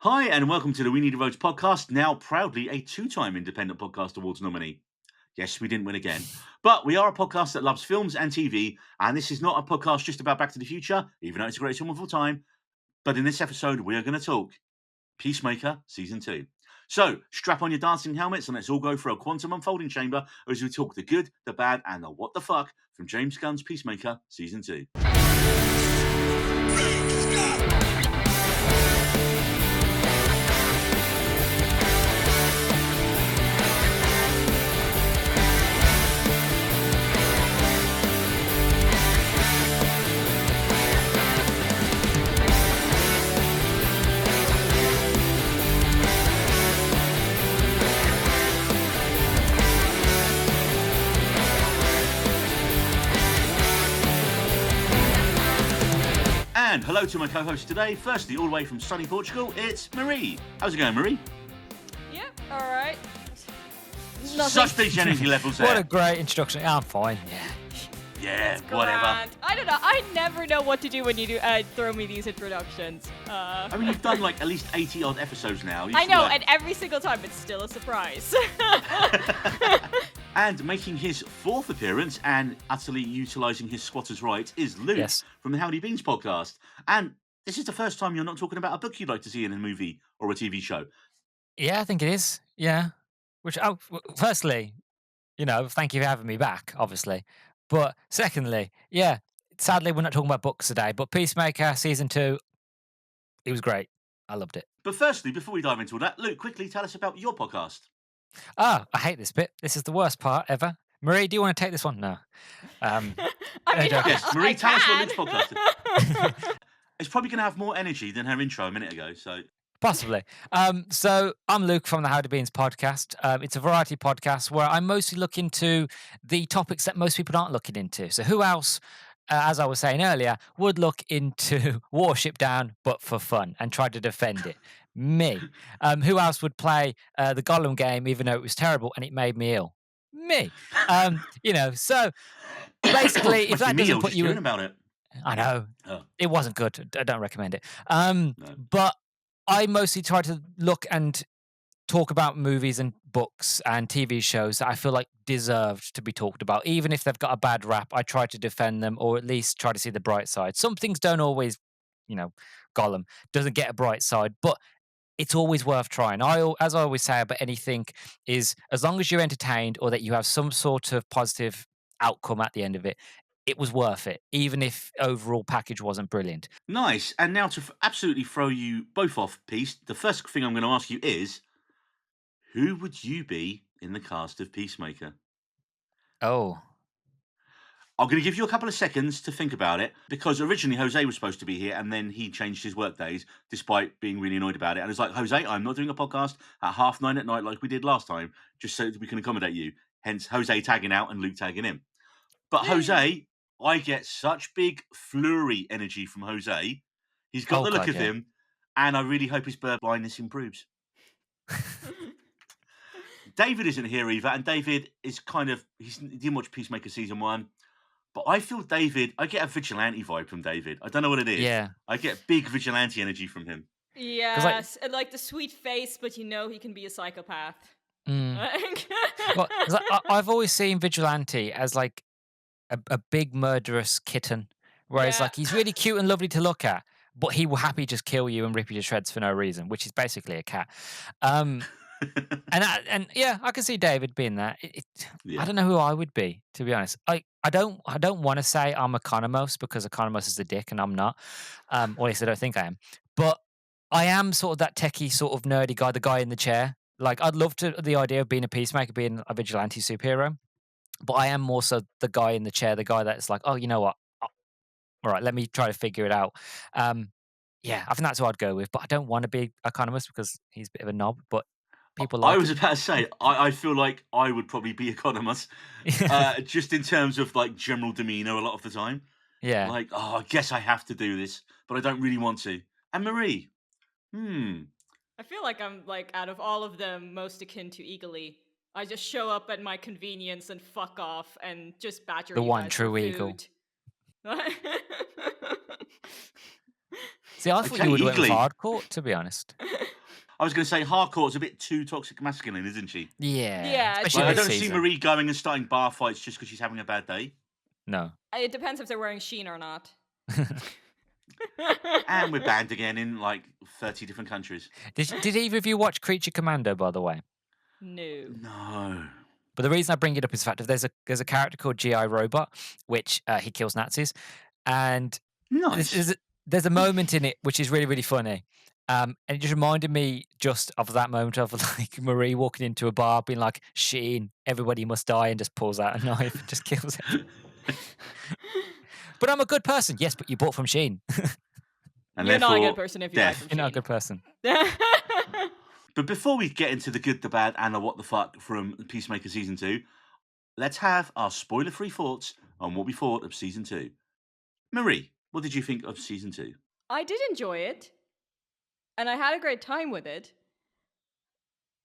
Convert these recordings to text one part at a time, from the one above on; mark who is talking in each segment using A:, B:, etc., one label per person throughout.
A: Hi, and welcome to the We Need a Vote podcast, now proudly a two-time Independent Podcast Awards nominee. Yes, we didn't win again, but we are a podcast that loves films and TV, and this is not a podcast just about Back to the Future, even though it's a great film of all time. But in this episode, we are going to talk Peacemaker Season 2. So, strap on your dancing helmets and let's all go for a quantum unfolding chamber as we talk the good, the bad, and the what the fuck from James Gunn's Peacemaker Season 2. And hello to my co-host today. Firstly, all the way from sunny Portugal, it's Marie. How's it going, Marie?
B: Yeah, all right.
A: Such big energy levels there.
C: What a great introduction. I'm fine.
A: Yeah,
B: It's
A: whatever.
B: grand. I don't know. I never know what to do when you do throw me these introductions.
A: I mean, you've done like at least 80 odd episodes now.
B: I know, and every single time it's still a surprise.
A: And making his fourth appearance and utterly utilising his squatter's right is Luke from the Howdy Beans podcast. And this is the first time you're not talking about a book you'd like to see in a movie or a TV show.
C: Yeah, I think it is. Yeah. Firstly, thank you for having me back, obviously. But secondly, sadly, we're not talking about books today, but Peacemaker Season 2, it was great. I loved it.
A: But firstly, before we dive into all that, Luke, quickly tell us about your podcast.
C: Oh, I hate this bit. This is the worst part ever. Marie, do you want to take this one? No.
A: Yes, Marie, tell us what Luke's podcast is. It's probably going to have more energy than her intro a minute ago, so...
C: Possibly. So I'm Luke from the Howdy Beans podcast. It's a variety podcast where I mostly look into the topics that most people aren't looking into. So who else, as I was saying earlier, would look into Warship Down but for fun and try to defend it? Me. Who else would play the Gollum game even though it was terrible and it made me ill? Me. So basically, if that doesn't put you in
A: about it.
C: I know.
A: Oh.
C: It wasn't good. I don't recommend it.
A: No.
C: But I mostly try to look and talk about movies and books and TV shows that I feel like deserved to be talked about. Even if they've got a bad rap, I try to defend them or at least try to see the bright side. Some things don't always, Gollum doesn't get a bright side, but it's always worth trying. As I always say about anything, is as long as you're entertained or that you have some sort of positive outcome at the end of it, it was worth it, even if overall package wasn't brilliant.
A: Nice. And now to absolutely throw you both off piece, the first thing I'm going to ask you is, who would you be in the cast of Peacemaker?
C: Oh.
A: I'm going to give you a couple of seconds to think about it, because originally Jose was supposed to be here and then he changed his work days despite being really annoyed about it. And it's like, Jose, I'm not doing a podcast at 9:30 at night like we did last time, just so that we can accommodate you. Hence, Jose tagging out and Luke tagging in. But Jose, I get such big flurry energy from Jose. He's got the look of him, and I really hope his bird blindness improves. David isn't here either, and David is he didn't watch Peacemaker Season 1. But I feel I get a Vigilante vibe from David. I don't know what it is.
C: Yeah.
A: I get big Vigilante energy from him.
B: Yes, and like the sweet face, but he can be a psychopath.
C: Well, I've always seen Vigilante as like a big murderous kitten, whereas like he's really cute and lovely to look at, but he will happily just kill you and rip you to shreds for no reason, which is basically a cat. And I can see David being that. I don't know who I would be, to be honest. I don't want to say I'm Economos because Economos is a dick and I'm not. Or at least I don't think I am. But I am sort of that techie, sort of nerdy guy, the guy in the chair. Like I'd love the idea of being a peacemaker, being a vigilante superhero. But I am more so the guy in the chair, the guy that's like, oh, you know what? All right, let me try to figure it out. I think that's who I'd go with. But I don't want to be Economos because he's a bit of a knob. But people like
A: I was about to say, I feel like I would probably be Economos, just in terms of like general demeanor a lot of the time.
C: Yeah.
A: Like, I guess I have to do this, but I don't really want to. And Marie,
B: I feel like I'm like out of all of them most akin to Eagly. I just show up at my convenience and fuck off and just badger
C: the
B: you
C: one
B: guys
C: true
B: for
C: eagle.
B: food.
C: See, I thought
A: Okay,
C: you would have went with
A: eagerly.
C: hardcore, to be honest.
A: I was going to say hardcore's a bit too toxic masculine, isn't she?
C: Yeah,
B: Yeah,
C: especially
A: Like, I
C: this
A: don't see
C: season.
A: Marie going and starting bar fights just because she's having a bad day.
C: No.
B: It depends if they're wearing sheen or not.
A: And we're banned again in like 30 different countries.
C: Did either of you watch Creature Commando, by the way?
B: No.
A: No.
C: But the reason I bring it up is the fact that there's a character called G.I. Robot, which he kills Nazis, and
A: Nice.
C: there's a moment in it which is really, really funny. And it just reminded me just of that moment of like Marie walking into a bar being like, Sheen, everybody must die, and just pulls out a knife and just kills it. But I'm a good person. Yes, but you bought from Sheen.
A: And
B: You're not a
A: therefore,
B: good person if you buy
A: death.
B: from
C: You're not a
B: Sheen.
C: good person.
A: But before we get into the good, the bad, and the what the fuck from Peacemaker Season 2, let's have our spoiler-free thoughts on what we thought of Season 2. Marie, what did you think of Season 2?
B: I did enjoy it, and I had a great time with it.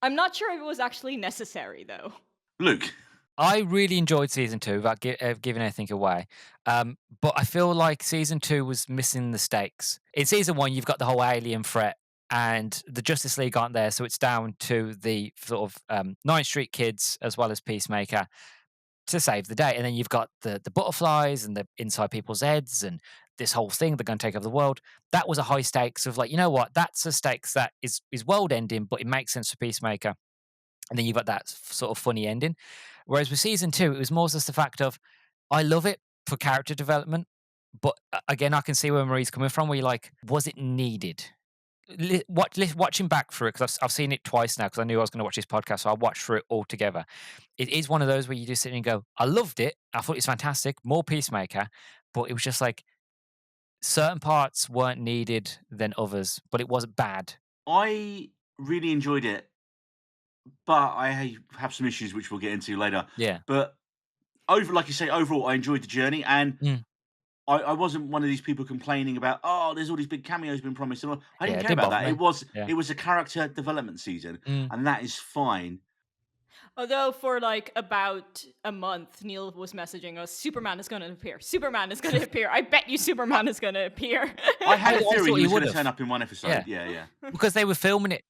B: I'm not sure if it was actually necessary, though.
A: Luke.
C: I really enjoyed season 2 without giving anything away. But I feel like season 2 was missing the stakes. In season 1, you've got the whole alien threat, and the Justice League aren't there, so it's down to the sort of 9th Street kids as well as Peacemaker to save the day. And then you've got the butterflies and the inside people's heads and this whole thing, they're going to take over the world. That was a high stakes of like, you know what, that's a stakes that is world ending, but it makes sense for Peacemaker. And then you've got that sort of funny ending. Whereas with season 2, it was more just the fact of, I love it for character development, but again, I can see where Marie's coming from. Where you're like, was it needed? Watching back through it, because I've seen it twice now, because I knew I was going to watch this podcast, so I watched through it all together. It is one of those where you just sit and go, I loved it. I thought it was fantastic. More Peacemaker, but it was just like certain parts weren't needed than others, but it wasn't bad.
A: I really enjoyed it, but I have some issues which we'll get into later.
C: Yeah.
A: But like you say, overall, I enjoyed the journey, and I wasn't one of these people complaining about, there's all these big cameos been promised. And I didn't care about that. It was a character development season, and that is fine.
B: Although for like about a month, Neil was messaging us, Superman is going to appear. Superman is going to appear. I bet you Superman is going to appear.
A: I had a theory
C: thought
A: he
C: he
A: was going to
C: would've.
A: turn up in one episode. Yeah.
C: Because they were filming it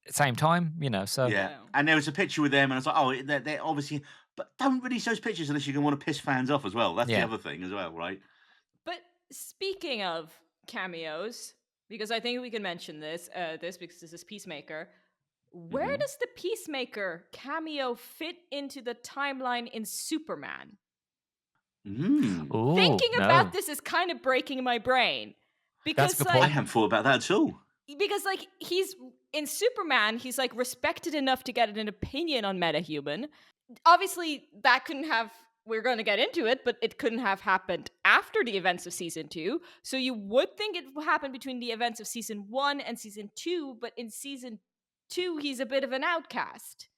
C: at the same time, so.
A: Yeah. And there was a picture with them, and I was like, they're obviously... But don't release those pictures unless you're going to want to piss fans off as well. That's the other thing as well, right?
B: But speaking of cameos, because I think we can mention this because this is Peacemaker. Where does the Peacemaker cameo fit into the timeline in Superman? Thinking about this is kind of breaking my brain. Because
C: That's a good point.
A: I haven't thought about that at all.
B: Because like he's in Superman, he's like respected enough to get an opinion on MetaHuman. Obviously, that couldn't have. We're going to get into it, but it couldn't have happened after the events of season 2. So you would think it happened between the events of season 1 and season 2, but in season 2, he's a bit of an outcast.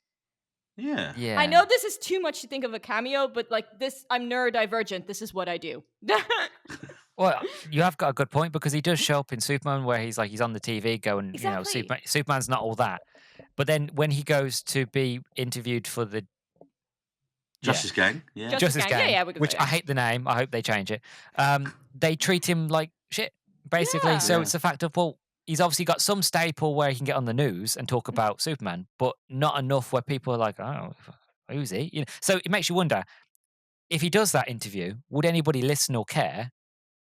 A: Yeah.
B: I know this is too much to think of a cameo, but like this, I'm neurodivergent. This is what I do.
C: Well, you have got a good point, because he does show up in Superman where he's on the TV going,
B: Exactly.
C: Superman's not all that. But then when he goes to be interviewed for the
A: Justice Gang. Yeah.
C: Justice Gang,
B: yeah,
C: which I hate the name. I hope they change it. They treat him like shit, basically.
B: Yeah.
C: So it's the fact of, well, he's obviously got some staple where he can get on the news and talk about Superman, but not enough where people are like, oh, who's he? So it makes you wonder, if he does that interview, would anybody listen or care?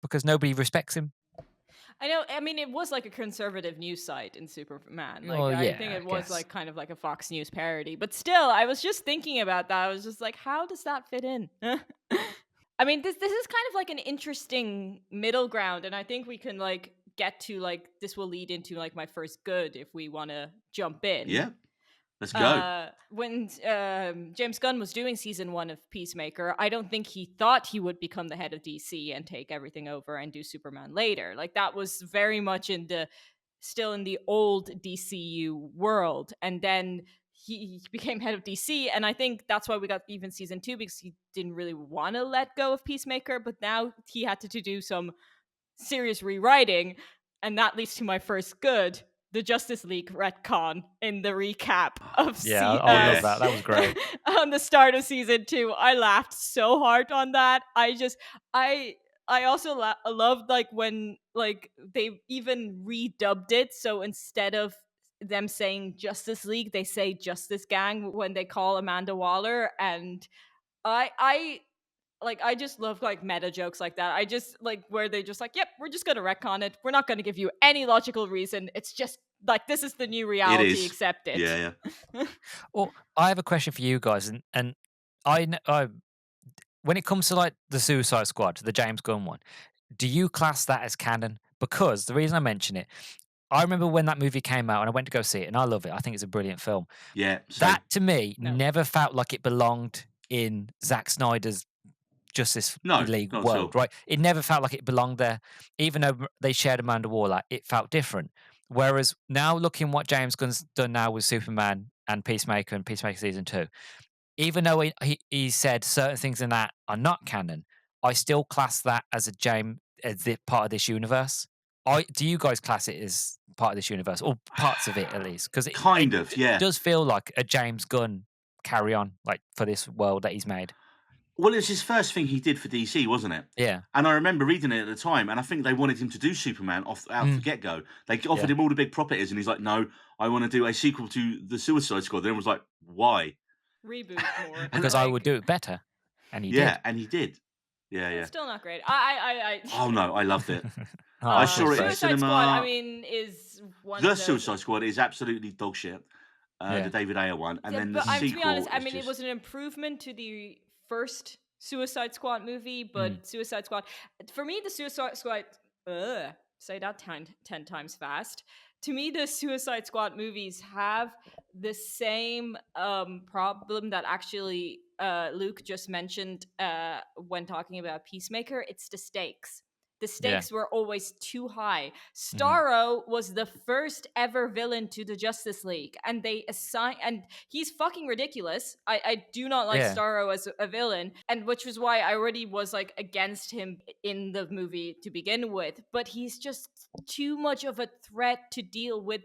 C: Because nobody respects him.
B: I know. I mean, it was like a conservative news site in Superman. Like,
C: Well,
B: I think it was like kind of like a Fox News parody. But still, I was just thinking about that. I was just like, how does that fit in? I mean, this is kind of like an interesting middle ground, and I think we can like get to like this will lead into like my first good if we want to jump in.
A: Yeah. Let's go.
B: When James Gunn was doing season 1 of Peacemaker, I don't think he thought he would become the head of DC and take everything over and do Superman later. Like that was very much still in the old DCU world. And then he became head of DC, and I think that's why we got even season 2, because he didn't really want to let go of Peacemaker, but now he had to do some serious rewriting, and that leads to my first good. The Justice League retcon in the recap of
C: I love that. That was great.
B: On the start of season 2. I laughed so hard on that. I I also loved like when like they even redubbed it, so instead of them saying Justice League, they say Justice Gang when they call Amanda Waller, and I like I just love like meta jokes like that. I just like where they just like, yep, we're just gonna retcon it. We're not gonna give you any logical reason. It's just like this is the new
A: It
B: reality.
A: is.
B: Accept it.
A: Yeah, yeah.
C: Well, I have a question for you guys, and I when it comes to like the Suicide Squad, the James Gunn one, do you class that as canon? Because the reason I mention it, I remember when that movie came out and I went to go see it, and I love it. I think it's a brilliant film.
A: Yeah, same.
C: That to me
B: No.
C: never felt like it belonged in Zack Snyder's Justice
A: No,
C: League
A: not at all.
C: world, right? It never felt like it belonged there. Even though they shared Amanda Waller, it felt different. Whereas now looking what James Gunn's done now with Superman and Peacemaker season 2, even though he said certain things in that are not canon, I still class that as as the part of this universe. Do you guys class it as part of this universe or parts of it at least? Because
A: Kind of,
C: it
A: yeah.
C: does feel like a James Gunn carry on, like for this world that he's made.
A: Well, it was his first thing he did for DC, wasn't it?
C: Yeah.
A: And I remember reading it at the time, and I think they wanted him to do Superman out the
C: Mm,
A: get go. They offered
C: yeah.
A: him all the big properties, and he's like, "No, I want to do a sequel to the Suicide Squad." Then was like, "Why?"
B: Reboot more.
A: And
C: Because I would
B: Like
C: do it better, and he
A: yeah,
C: did.
A: and he did. Yeah,
B: it's
A: yeah.
B: still not great.
A: Oh no, I loved it. I
C: Oh, poor
A: saw it in the
C: Fred.
B: Suicide Squad, I
A: cinema.
B: mean, is one
A: The
B: of the
A: Suicide Squad is absolutely dog shit. The
C: Yeah.
A: David Ayer one, and
B: yeah,
A: then the
B: but to be honest,
A: sequel
B: I
A: is
B: mean, it
A: just
B: was an improvement to the first Suicide Squad movie,
C: Mm,
B: but Suicide Squad, for me, the Suicide Squad, say that 10 times fast. To me, the Suicide Squad movies have the same problem that actually Luke just mentioned when talking about Peacemaker. It's the stakes. The
C: yeah.
B: stakes were always too high.
C: Mhm.
B: Starro was the first ever villain to the Justice League, and they assign and he's fucking ridiculous. I do not like
C: Yeah.
B: Starro as a villain, and which was why I already was like against him in the movie to begin with. But he's just too much of a threat to deal with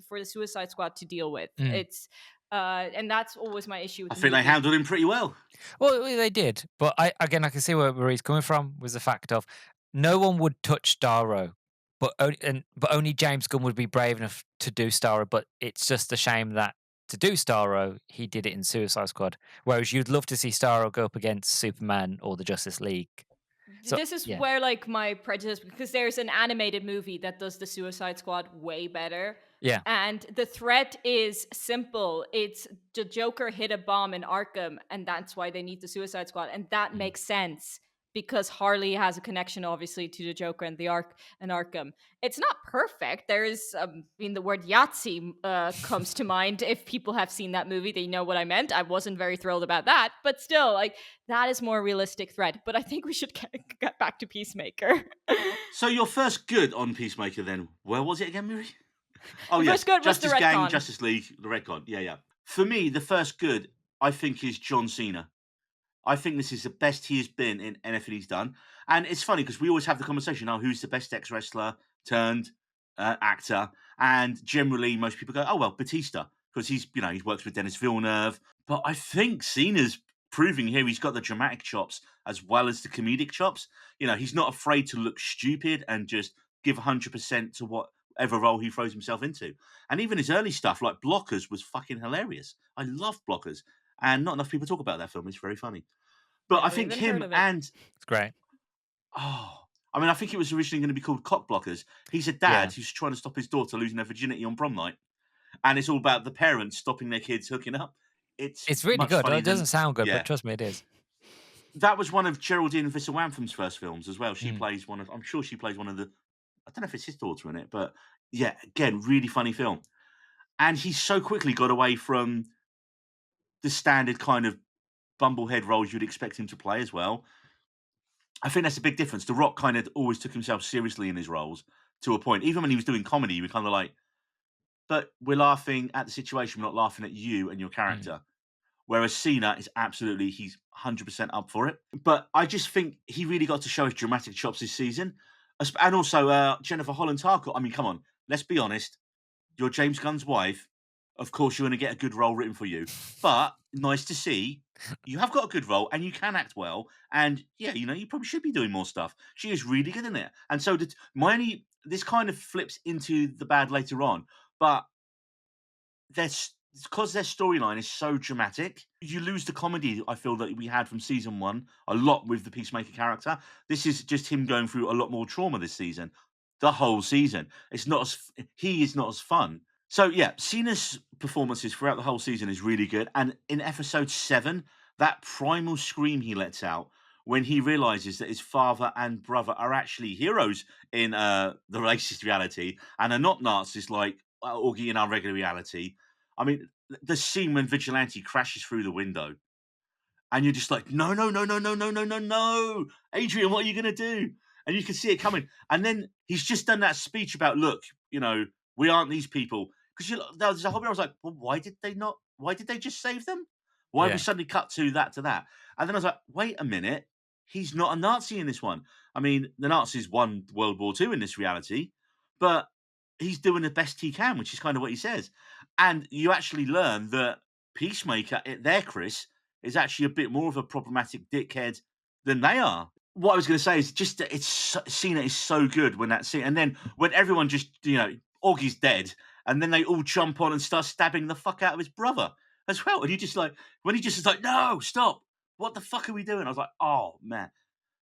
B: for the Suicide Squad to deal with.
C: Mm.
B: It's and that's always my issue with
A: I
B: the
A: think they
B: movie.
A: handled him pretty well.
C: Well, they did, but I can see where he's coming from. Was the fact of no one would touch Starro, but only James Gunn would be brave enough to do Starro. But it's just a shame that to do Starro, he did it in Suicide Squad. Whereas you'd love to see Starro go up against Superman or the Justice League. So
B: This is
C: yeah,
B: where like my prejudice, because there's an animated movie that does the Suicide Squad way better,
C: yeah,
B: and the threat is simple. It's the Joker hit a bomb in Arkham, and that's why they need the Suicide Squad, and that
C: mm,
B: makes sense because Harley has a connection, obviously, to the Joker and the Arkham. It's not perfect. There is, the word Yahtzee comes to mind. If people have seen that movie, they know what I meant. I wasn't very thrilled about that, but still, like that is more realistic threat. But I think we should get back to Peacemaker.
A: So your first good on Peacemaker, then, where was it again, Miri? Oh
B: The
A: yeah,
B: first good was the
A: Justice Gang,
B: retcon.
A: Justice League, the Redcon. Yeah, yeah. For me, the first good I think is John Cena. I think this is the best he has been in anything he's done. And it's funny because we always have the conversation, oh, who's the best ex-wrestler turned actor? And generally, most people go, oh, well, Batista, because he's worked with Dennis Villeneuve. But I think Cena's proving here he's got the dramatic chops as well as the comedic chops. He's not afraid to look stupid and just give 100% to whatever role he throws himself into. And even his early stuff, like Blockers, was fucking hilarious. I love Blockers. And not enough people talk about that film. It's very funny. But I
B: Never
A: think
B: even heard
A: him
B: of it.
A: and
C: it's great.
A: I think it was originally going to be called Cock Blockers. He's a
C: Yeah,
A: dad who's trying to stop his daughter losing her virginity on prom night, and it's all about the parents stopping their kids hooking up. It's
C: it's really
A: much
C: good.
A: funnier
C: It doesn't
A: than
C: sound good, but
A: yeah.
C: trust me, it is.
A: That was one of Geraldine Visawantham's first films as well. She
C: Mm,
A: plays one of. I'm sure she plays one of the. I don't know if it's his daughter in it, but yeah, again, really funny film. And he so quickly got away from the standard kind of bumblehead roles you'd expect him to play as well. I think that's a big difference. The Rock kind of always took himself seriously in his roles to a point. Even when he was doing comedy, you were kind of like, but we're laughing at the situation, we're not laughing at you and your
C: mm,
A: character. Whereas Cena is he's 100% up for it. But I just think he really got to show his dramatic chops this season. And also Jennifer Holland Harcourt. I mean, come on, let's be honest. You're James Gunn's wife. of course you're going to get a good role written for you. But nice to see you have got a good role and you can act well. And yeah, you probably should be doing more stuff. She is really good in it. And so did my only. This kind of flips into the bad later on, but there's because their storyline is so dramatic, you lose the comedy I feel that we had from season one a lot with the Peacemaker character. This is just him going through a lot more trauma this season. The whole season. It's not as he is not as fun. So yeah, Cena's performances throughout the whole season is really good. And in episode 7, that primal scream he lets out when he realizes that his father and brother are actually heroes in the racist reality and are not Nazis like Augie in our regular reality. I mean, the scene when Vigilante crashes through the window, and you're just like, no, no, no, no, no, no, no, no, no, Adrian, what are you gonna do? And you can see it coming. And then he's just done that speech about, look, we aren't these people. Because there's a whole bit I was like, well, why did they not? Why did they just save them? Why we
C: Yeah.
A: suddenly cut to that? And then I was like, wait a minute, he's not a Nazi in this one. I mean, the Nazis won World War II in this reality, but he's doing the best he can, which is kind of what he says. And you actually learn that Peacemaker, there, Chris, is actually a bit more of a problematic dickhead than they are. What I was going to say is just that Cena is so good when that scene, and then when everyone just Augie's dead, and then they all jump on and start stabbing the fuck out of his brother as well, and you just like when he just is like, no, stop, what the fuck are we doing? I was like, oh man,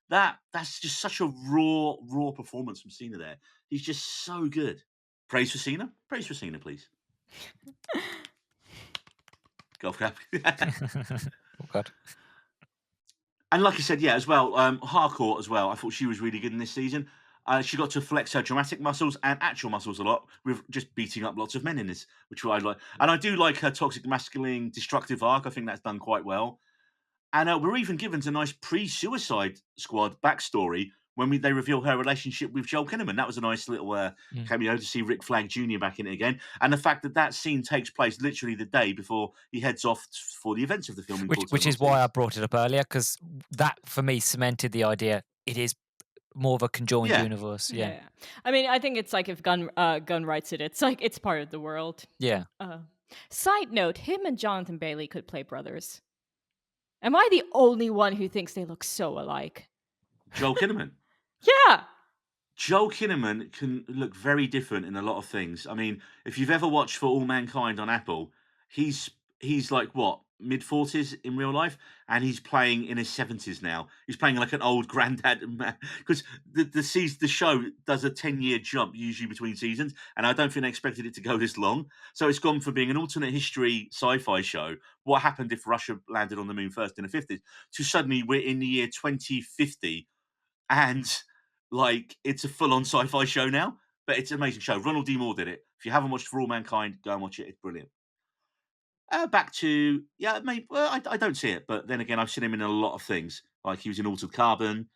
A: that's just such a raw performance from Cena there. He's just so good. Praise for Cena, please. Golf clap.
C: Oh God.
A: And like I said, yeah, as well, Hardcore as well. I thought she was really good in this season. She got to flex her dramatic muscles and actual muscles a lot with just beating up lots of men in this, which I like. And I do like her toxic masculine destructive arc. I think that's done quite well. And we're even given a nice pre-Suicide Squad backstory when they reveal her relationship with Joel Kinnaman. That was a nice little cameo to see Rick Flag Jr. back in it again. And the fact that scene takes place literally the day before he heads off for the events of the film.
C: Which is why I brought it up earlier, because that for me cemented the idea it is more of a conjoined
A: Yeah.
C: universe. Yeah.
B: I mean, I think it's like if Gunn writes it, it's like it's part of the world.
C: Yeah.
B: Side note: him and Jonathan Bailey could play brothers. Am I the only one who thinks they look so alike?
A: Joel Kinnaman.
B: Yeah.
A: Joel Kinnaman can look very different in a lot of things. I mean, if you've ever watched For All Mankind on Apple, he's like what, mid-40s in real life, and he's playing in his 70s now. He's playing like an old granddad because the show does a 10-year jump usually between seasons, and I don't think they expected it to go this long. So it's gone from being an alternate history sci-fi show, what happened if Russia landed on the moon first in the 50s, to suddenly we're in the year 2050 and like it's a full-on sci-fi show now, but it's an amazing show. Ronald D. Moore did it. If you haven't watched For All Mankind, go and watch it. It's brilliant. Back to maybe. Well, I don't see it, but then again, I've seen him in a lot of things. Like he was in Altered Carbon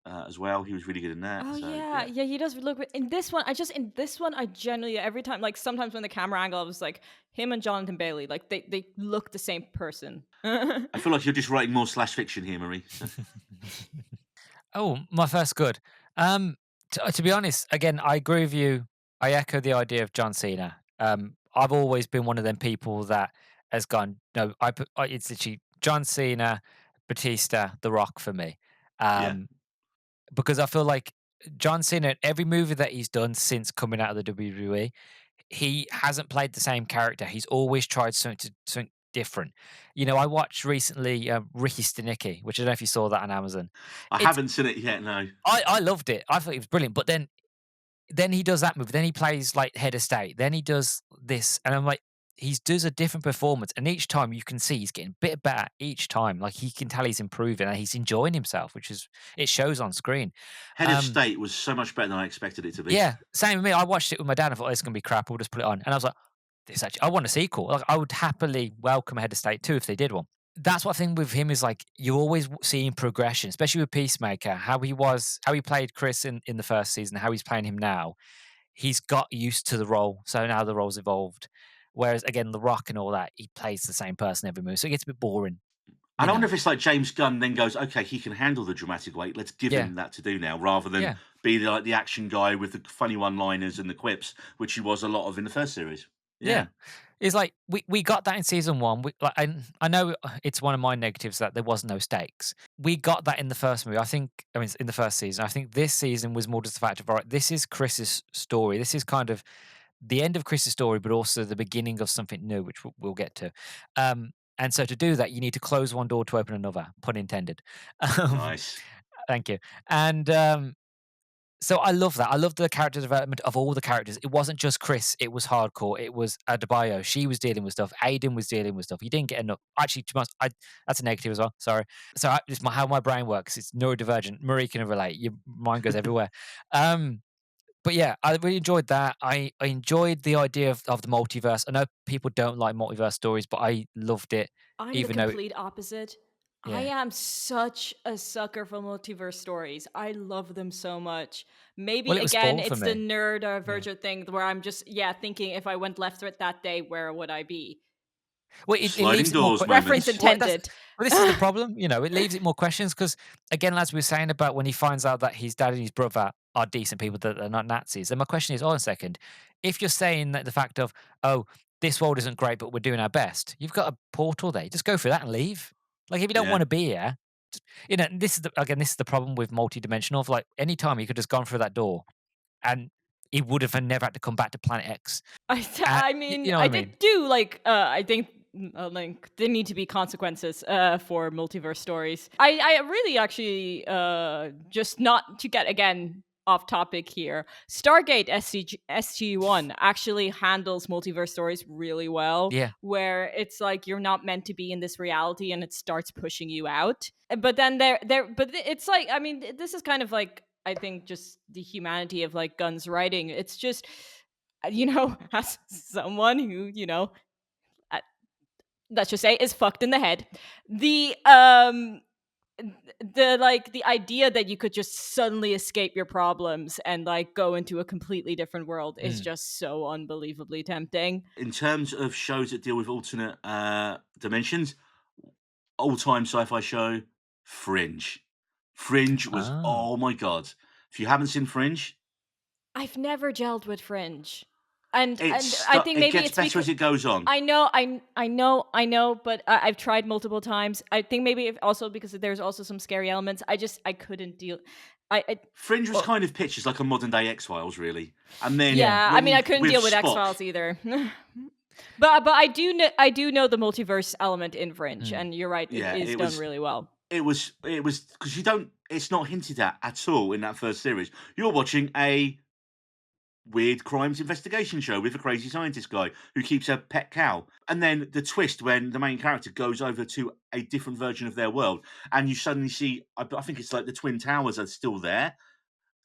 A: as well. He was really good in that.
B: Oh
A: so,
B: yeah, he does look. In this one, I generally every time, like sometimes when the camera angle, I was like him and Jonathan Bailey, like they look the same person.
A: I feel like you're just writing more slash fiction here, Marie. So.
C: Oh, my first good. To be honest, again, I agree with you. I echo the idea of John Cena. I've always been one of them people that has gone, no, it's literally John Cena, Batista, The Rock for me. Because I feel like John Cena, every movie that he's done since coming out of the WWE, he hasn't played the same character. He's always tried something different. I watched recently Ricky Stenicki, which I don't know if you saw that on Amazon.
A: I haven't seen it yet, no.
C: I loved it. I thought it was brilliant. But then he does that movie. Then he plays like head of state. Then he does this, and I'm like, he does a different performance, and each time you can see he's getting a bit better each time. Like he can tell he's improving and he's enjoying himself, it shows on screen.
A: Head of State was so much better than I expected it to be.
C: Yeah, same with me. I watched it with my dad. I thought, it's gonna be crap. We'll just put it on, and I was like, I want a sequel. Like I would happily welcome Head of State 2 if they did one. That's what I think with him is like you're always seeing progression, especially with Peacemaker. How he played Chris in the first season, how he's playing him now. He's got used to the role, so now the role's evolved. Whereas again, The Rock and all that, he plays the same person every movie, so it gets a bit boring.
A: And I wonder if it's like James Gunn then goes, okay, he can handle the dramatic weight. Let's give him that to do now, rather than be like the action guy with the funny one-liners and the quips, which he was a lot of in the first series.
C: Yeah. It's like we got that in season one. I know it's one of my negatives that there was no stakes. We got that in the first movie. I mean, in the first season. I think this season was more just the fact of, all right, this is Chris's story. This is kind of the end of Chris's story, but also the beginning of something new, which we'll get to. And so to do that, you need to close one door to open another, pun intended. Um,
A: Nice.
C: thank you. And so I love that. I love the character development of all the characters. It wasn't just Chris. It was hardcore. It was Adebayo. She was dealing with stuff. Aiden was dealing with stuff. You didn't get enough. Actually, to be honest, that's a negative as well. Sorry. So it's how my brain works. It's neurodivergent. Marie can relate. Your mind goes everywhere. But yeah, I really enjoyed that. I enjoyed the idea of the multiverse. I know people don't like multiverse stories, but I loved it.
B: I'm the
C: Even though,
B: complete opposite. I
C: yeah,
B: am such a sucker for multiverse stories. I love them so much.
C: well,
B: Maybe
C: it was
B: again,
C: spoiled for
B: it's the
C: me. Yeah.
B: neurodivergent thing where I'm just, yeah, thinking if I went left with that day, where would I be?
C: Well, it
A: Sliding
C: leaves it more
A: doors
B: Reference
A: moments.
C: well, that's
B: intended.
C: well, this is the problem, it leaves it more questions because, again, as we were saying about when he finds out that his dad and his brother are decent people, that are not Nazis, then my question is, hold on a second, if you're saying that the fact of, "Oh, this world isn't great, but we're doing our best," you've got a portal there, just go through that and leave. Like, if you don't
A: Yeah.
C: wanna be here, just this is the problem with multidimensional, like, any time you could just gone through that door, and he would have never had to come back to Planet X.
B: I
C: You
B: mean,
C: know what
B: I
C: I
B: did
C: mean?
B: do like I think like there need to be consequences for multiverse stories. I really actually just not to get again off topic here. Stargate SG1 actually handles multiverse stories really well,
C: Yeah.
B: where it's like you're not meant to be in this reality and it starts pushing you out. But then it's like, I mean, this is kind of like, I think, just the humanity of like Gunn's writing. It's just, as someone who, uh, let's just say is fucked in the head, the like the idea that you could just suddenly escape your problems and like go into a completely different world is
C: Mm.
B: just so unbelievably tempting.
A: In terms of shows that deal with alternate dimensions, all-time sci-fi show, Fringe. Fringe was,
C: Oh.
A: oh my god. If you haven't seen Fringe,
B: I've never gelled with Fringe. And
A: it's
B: I think
A: it
B: maybe
A: gets
B: it's
A: better
B: because
A: as it goes on.
B: I know, but I've tried multiple times. I think maybe if also because there's also some scary elements. I couldn't deal. I
A: Fringe was
B: well,
A: kind of pitched as like a modern day X-Files, really. And then
C: Yeah.
B: yeah. I mean, I couldn't
A: with
B: deal with X
A: Spock,
B: Files either. But I do know the multiverse element in Fringe,
C: Mm.
B: and you're right. It
A: yeah,
B: is done really well.
A: it was because you don't. It's not hinted at all in that first series. You're watching a weird crimes investigation show with a crazy scientist guy who keeps a pet cow. And then the twist when the main character goes over to a different version of their world, and you suddenly see, I think it's like the Twin Towers are still there,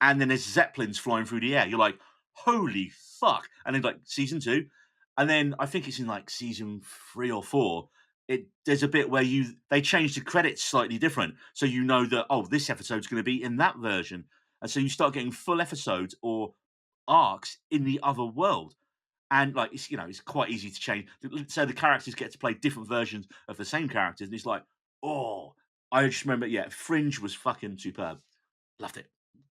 A: and then there's zeppelins flying through the air. You're like, holy fuck! And then like season two, and then I think it's in like season three or four. There's a bit where they change the credits slightly different, so you know that, oh, this episode's going to be in that version, and so you start getting full episodes or arcs in the other world. And like it's quite easy to change. So the characters get to play different versions of the same characters, and it's like, oh, I just remember, yeah, Fringe was fucking superb. Loved it.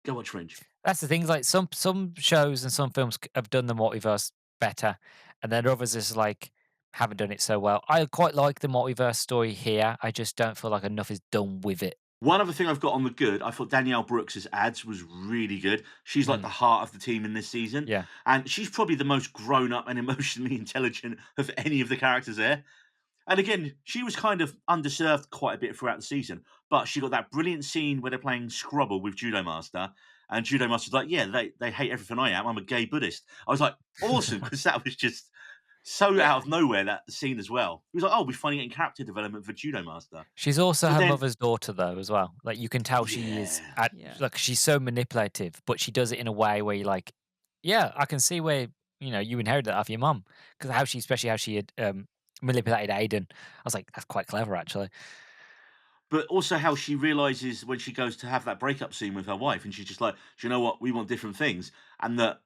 A: Go watch Fringe.
C: That's the thing. Like some shows and some films have done the multiverse better, and then others is like haven't done it so well. I quite like the multiverse story here. I just don't feel like enough is done with it.
A: One other thing I've got on the good, I thought Danielle Brooks' ads was really good. She's like the
C: Mm.
A: heart of the team in this season,
C: Yeah.
A: and she's probably the most grown up and emotionally intelligent of any of the characters there. And again, she was kind of underserved quite a bit throughout the season, but she got that brilliant scene where they're playing Scrabble with Judo Master, and Judo Master's like, "Yeah, they hate everything I am. I'm a gay Buddhist." I was like, awesome, because that was just so
B: Yeah,
A: out of nowhere, that scene as well. He was like, "Oh, we're finally getting character development for Judo Master."
C: She's also
A: But
C: her
A: then,
C: mother's daughter though as well. Like you can tell she is
A: yeah,
C: at
B: yeah.
C: like she's so manipulative, but she does it in a way where you're like, yeah, I can see where you inherited that off your mum because especially how she had manipulated Aiden. I was like, that's quite clever actually.
A: but also how she realizes when she goes to have that breakup scene with her wife, and she's just like, "Do you know what? We want different things," and that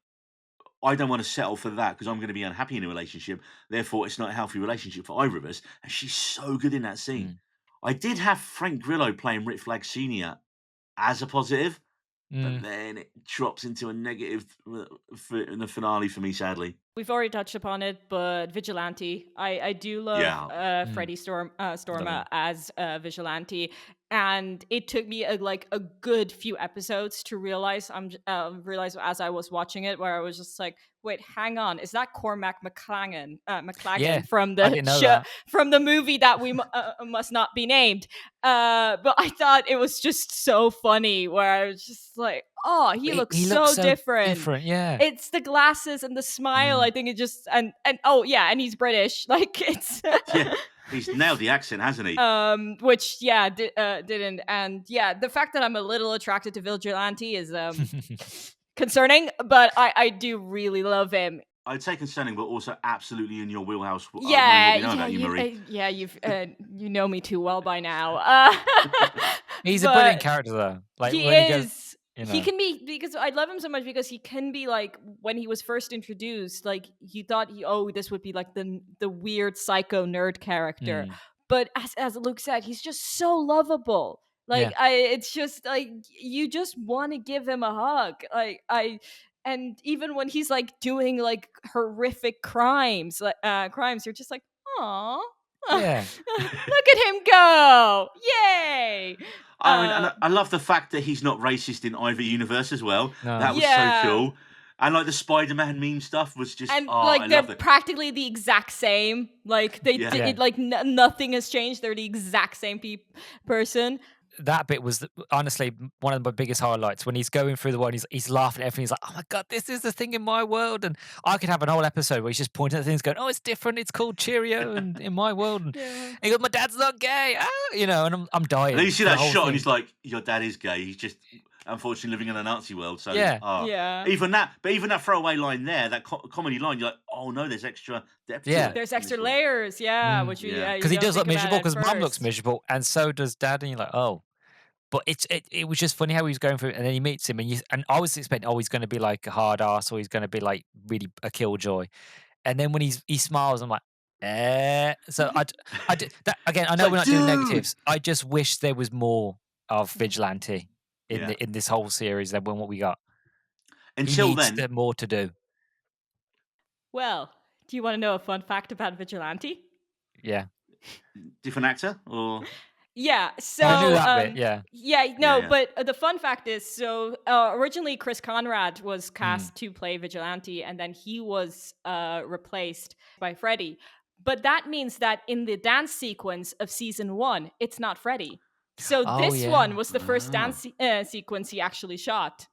A: I don't want to settle for that because I'm going to be unhappy in a relationship. Therefore, it's not a healthy relationship for either of us. And she's so good in that scene.
C: Mm.
A: I did have Frank Grillo playing Rick Flag Senior as a positive, but
C: Mm.
A: then it drops into a negative in the finale for me, sadly.
B: We've already touched upon it, but Vigilante. I do love
A: Yeah.
B: Freddie
C: Love
B: Storma
C: him.
B: as Vigilante, and it took me a good few episodes to realize realize as I was watching it, where I was just like, wait, hang on, is that Cormac
C: Yeah,
B: McLagan from
C: I
B: the
C: didn't know that.
B: from the movie that we must not be named? But I thought it was just so funny, where I was just like, oh, he looks
C: He looks
B: so
C: so
B: different.
C: different. Yeah.
B: It's the glasses and the smile.
C: Mm.
B: I think it just and oh yeah, and he's British. Like it's
A: Yeah. He's nailed the accent, hasn't he?
B: which yeah didn't, and yeah, the fact that I'm a little attracted to Vigilante is concerning, but I do really love him.
A: I'd say concerning, but also absolutely in your wheelhouse, knowing what
B: Yeah,
A: we know
B: yeah,
A: about you, Marie.
B: yeah. You've you know me too well by now.
C: He's a brilliant
B: But
C: character, though. Like
B: he
C: when he goes,
B: is.
C: you
B: He
C: know.
B: can be, because I love him so much, because he can be like, when he was first introduced, like you thought this would be like the weird psycho nerd character,
C: Mm.
B: but as Luke said, he's just so lovable.
C: Yeah.
B: Like it's just like you just want to give him a hug. And even when he's like doing like horrific crimes, you're just like, aw,
C: Yeah.
B: look at him go! Yay!
A: I mean, and I love the fact that he's not racist in either universe as well.
C: No.
A: That was so
B: Yeah.
A: cool. And like the Spider-Man meme stuff was just,
B: And
A: I
B: like they're
A: loved it.
B: practically the exact same. Like they
A: Yeah.
B: did like nothing has changed. They're the exact same person.
C: That bit was honestly one of my biggest highlights when he's going through the world. He's laughing at everything. He's like, "Oh my god, this is the thing in my world." And I could have an whole episode where he's just pointing at things, going, "Oh, it's different. It's called Cheerio." And in my world, and
B: Yeah.
C: he goes, "My dad's not gay." And I'm dying.
A: And then you see
C: for the
A: that
C: whole
A: shot, and
C: thing.
A: he's like, "Your dad is gay. He's just unfortunately living in a Nazi world." So
C: Yeah.
B: Yeah.
A: even that throwaway line there, that comedy line, you're like, "Oh no, there's extra depth."
C: Yeah.
A: to it
B: There's
A: in
B: extra
A: this one.
B: layers, yeah,
C: Mm.
B: which we
A: Yeah.
B: you
C: Because he
B: don't
C: does look
B: think about
C: miserable.
B: at
C: Because mum looks
B: first.
C: miserable, and so does dad. And you're like, "Oh." But it was just funny how he was going through it, and then he meets him, and I was expecting, oh, he's going to be like a hard ass, or he's going to be like really a killjoy, and then when he smiles, I'm like, eh. So I did that again. I
A: It's
C: know we're
A: like,
C: not doing
A: dude.
C: negatives. I just wish there was more of Vigilante
A: Yeah.
C: in this whole series than what we got. He
A: Until
C: needs
A: then,
C: more to do.
B: Well, do you want to know a fun fact about Vigilante?
C: Yeah,
A: different actor or
B: Yeah, so
C: I knew that bit. Yeah.
B: no,
A: yeah.
B: but the fun fact is, so originally Chris Conrad was
C: Mm.
B: cast to play Vigilante, and then he was replaced by Freddie. But that means that in the dance sequence of season 1, it's not Freddie. So
C: Oh
B: this
C: yeah.
B: one was the first
A: Oh.
B: dance sequence he actually shot.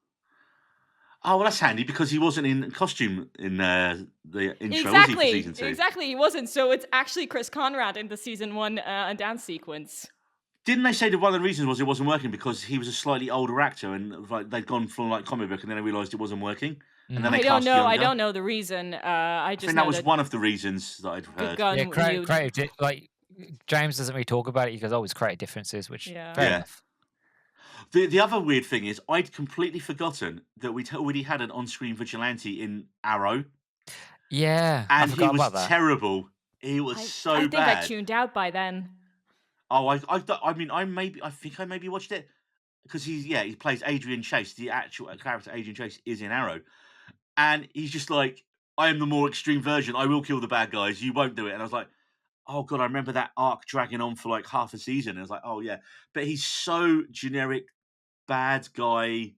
A: Oh, well, that's handy because he wasn't in costume in the intro, was he, for season 2?
B: Exactly, he wasn't. So it's actually Chris Conrad in the season 1 dance sequence.
A: Didn't they say that one of the reasons was it wasn't working because he was a slightly older actor and like they'd gone from like comic book and then they realised it wasn't working and then they
B: I don't
A: cast
B: know. I
A: younger?
B: don't know the reason. I
A: I
B: just
A: think
B: know
A: that was one of the reasons that I'd heard.
B: Gunn
C: Yeah,
B: knew.
C: creative. Like James doesn't really talk about it. He goes, "Oh, it's creative differences," which
B: Yeah.
C: fair
A: Yeah.
C: enough.
A: The other weird thing is I'd completely forgotten that we'd already had an on-screen vigilante in Arrow,
C: Yeah, I
A: and he
C: forgot
A: was
C: about that.
A: terrible. He was so
B: I think
A: bad.
B: I tuned out by then.
A: Oh, I mean, I think I maybe watched it because he plays Adrian Chase. The actual character Adrian Chase is in Arrow, and he's just like, I am the more extreme version. I will kill the bad guys. You won't do it. And I was like, oh god, I remember that arc dragging on for like half a season. And I was like, oh yeah, but he's so generic, bad guy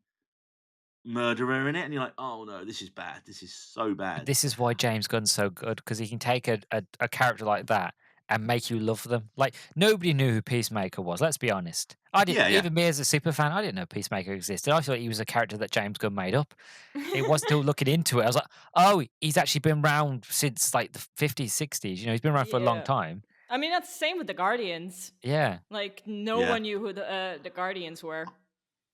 A: murderer in it, and you're like, oh no, this is bad. This is so bad.
C: This is why James Gunn's so good, because he can take a character like that and make you love them. Like nobody knew who Peacemaker was. Let's be honest. I didn't.
A: Yeah.
C: Even me as a super fan, I didn't know Peacemaker existed. I thought he was a character that James Gunn made up. It was still looking into it. I was like, oh, he's actually been around since like the 50s, 60s. You know, he's been around for a long
B: Yeah.
C: time.
B: I mean, that's the same with the Guardians.
C: Yeah.
B: Like no
A: Yeah.
B: one knew who the Guardians were.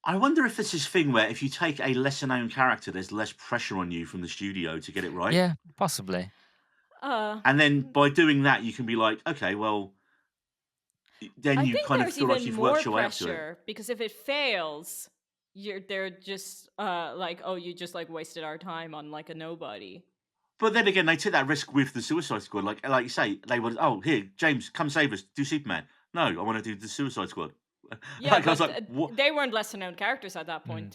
A: I wonder if it's this thing where if you take a lesser known character, there's less pressure on you from the studio to get it right.
C: Yeah, possibly.
A: And then by doing that, you can be like, okay, well, then
B: I
A: you
B: think
A: kind of
B: there's
A: feel like
B: even
A: you've
B: more
A: worked your way up to it.
B: pressure, because if it fails, they're just like, oh, you just like wasted our time on like a nobody.
A: But then again, they took that risk with the Suicide Squad. Like you say, they were, oh, here, James, come save us, do Superman. No, I want to do the Suicide Squad.
B: Yeah,
A: Like, I was
B: but
A: like, what?
B: they weren't lesser known characters at that point.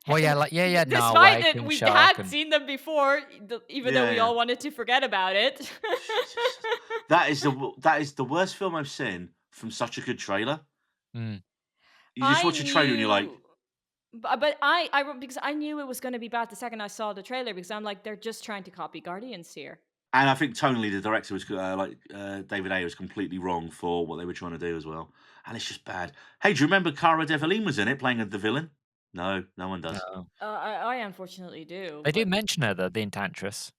C: Well, yeah, like no
B: Despite
C: way,
B: that
C: King
B: we
C: Shark,
B: had
C: and
B: seen them before, even though
A: Yeah,
B: we
A: yeah.
B: all wanted to forget about it.
A: Jesus. That is the worst film I've seen from such a good trailer.
C: mm,
A: You just
B: I
A: watch a trailer and you're like,
B: knew, but because I knew it was going to be bad the second I saw the trailer, because I'm like, they're just trying to copy Guardians here.
A: and I think tonally the director was David A was completely wrong for what they were trying to do as well, and it's just bad. Hey, do you remember Cara Delevingne was in it playing the villain? No, no one does.
C: no.
B: I unfortunately do,
C: They do
B: but
C: mention her though, the Enchantress,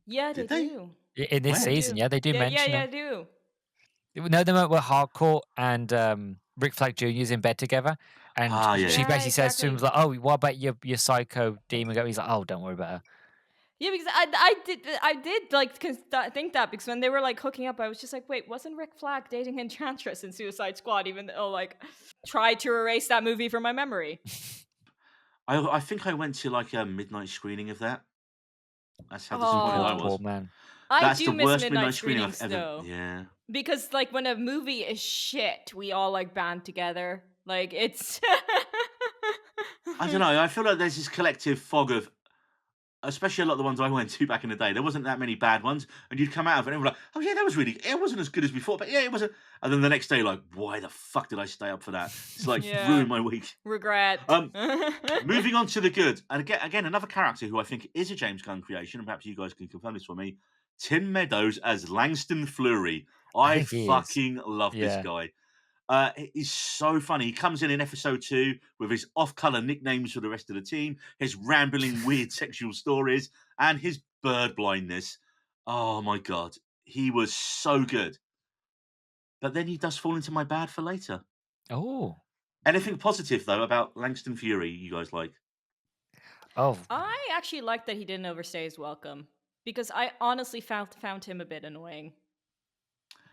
B: yeah, they
A: Did they?
B: do.
C: in this
B: They
A: When?
C: season.
B: do.
C: Yeah, they do
B: Yeah, yeah,
C: mention
B: yeah,
C: her.
B: do.
C: No, the moment where Hardcore and Rick Flag Jr. is in bed together, and
A: Ah, yeah,
C: she
A: yeah.
B: Yeah,
C: basically says to him
B: exactly.
C: like, "Oh, what about your psycho demon girl?" He's like, "Oh, don't worry about her."
B: Yeah, because I did like think that, because when they were like hooking up, I was just like, wait, wasn't Rick Flag dating Enchantress in Suicide Squad? Even though like tried to erase that movie from my memory.
A: I think I went to like a midnight screening of that. That's how
C: You
A: disappointed
C: poor,
A: I
B: Oh,
C: poor
A: was.
C: man.
B: I
A: That's the
B: do miss
A: worst
B: midnight
A: midnight screening I've
B: screenings
A: ever.
B: though,
A: Yeah.
B: because like when a movie is shit, we all like band together. Like it's.
A: I don't know. I feel like there's this collective fog of, especially a lot of the ones I went to back in the day. There wasn't that many bad ones, and you'd come out of it and be like, "Oh yeah, that was really. It wasn't as good as before, but yeah, it wasn't." And then the next day, like, why the fuck did I stay up for that? It's like
B: Yeah,
A: ruined my week.
B: regret.
A: Um, Moving on to the good, and again, another character who I think is a James Gunn creation, and perhaps you guys can confirm this for me. Tim Meadows as Langston Fleury.
C: I
A: I
C: think he is.
A: fucking love this
C: Yeah.
A: guy. He's so funny. He comes in episode 2 with his off-color nicknames for the rest of the team, his rambling, weird sexual stories, and his bird blindness. Oh my god, he was so good. But then he does fall into my bad for later.
C: Oh.
A: Anything positive though about Langston Fury? You guys like?
C: Oh.
B: I actually like that he didn't overstay his welcome, because I honestly found him a bit annoying.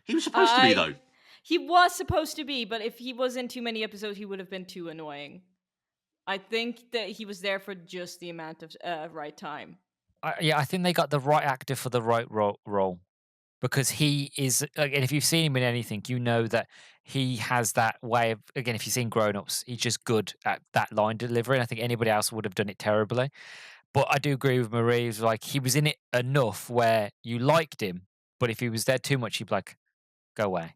A: He was supposed to be
B: I
A: though.
B: He was supposed to be, but if he was in too many episodes, he would have been too annoying. I think that he was there for just the amount of right time.
C: Yeah, I think they got the right actor for the right role, because he is. Again, if you've seen him in anything, you know that he has that way of. Again, if you've seen Grown Ups, he's just good at that line delivery. And I think anybody else would have done it terribly. But I do agree with Marie. It was like he was in it enough where you liked him, but if he was there too much, you'd be like, "Go away."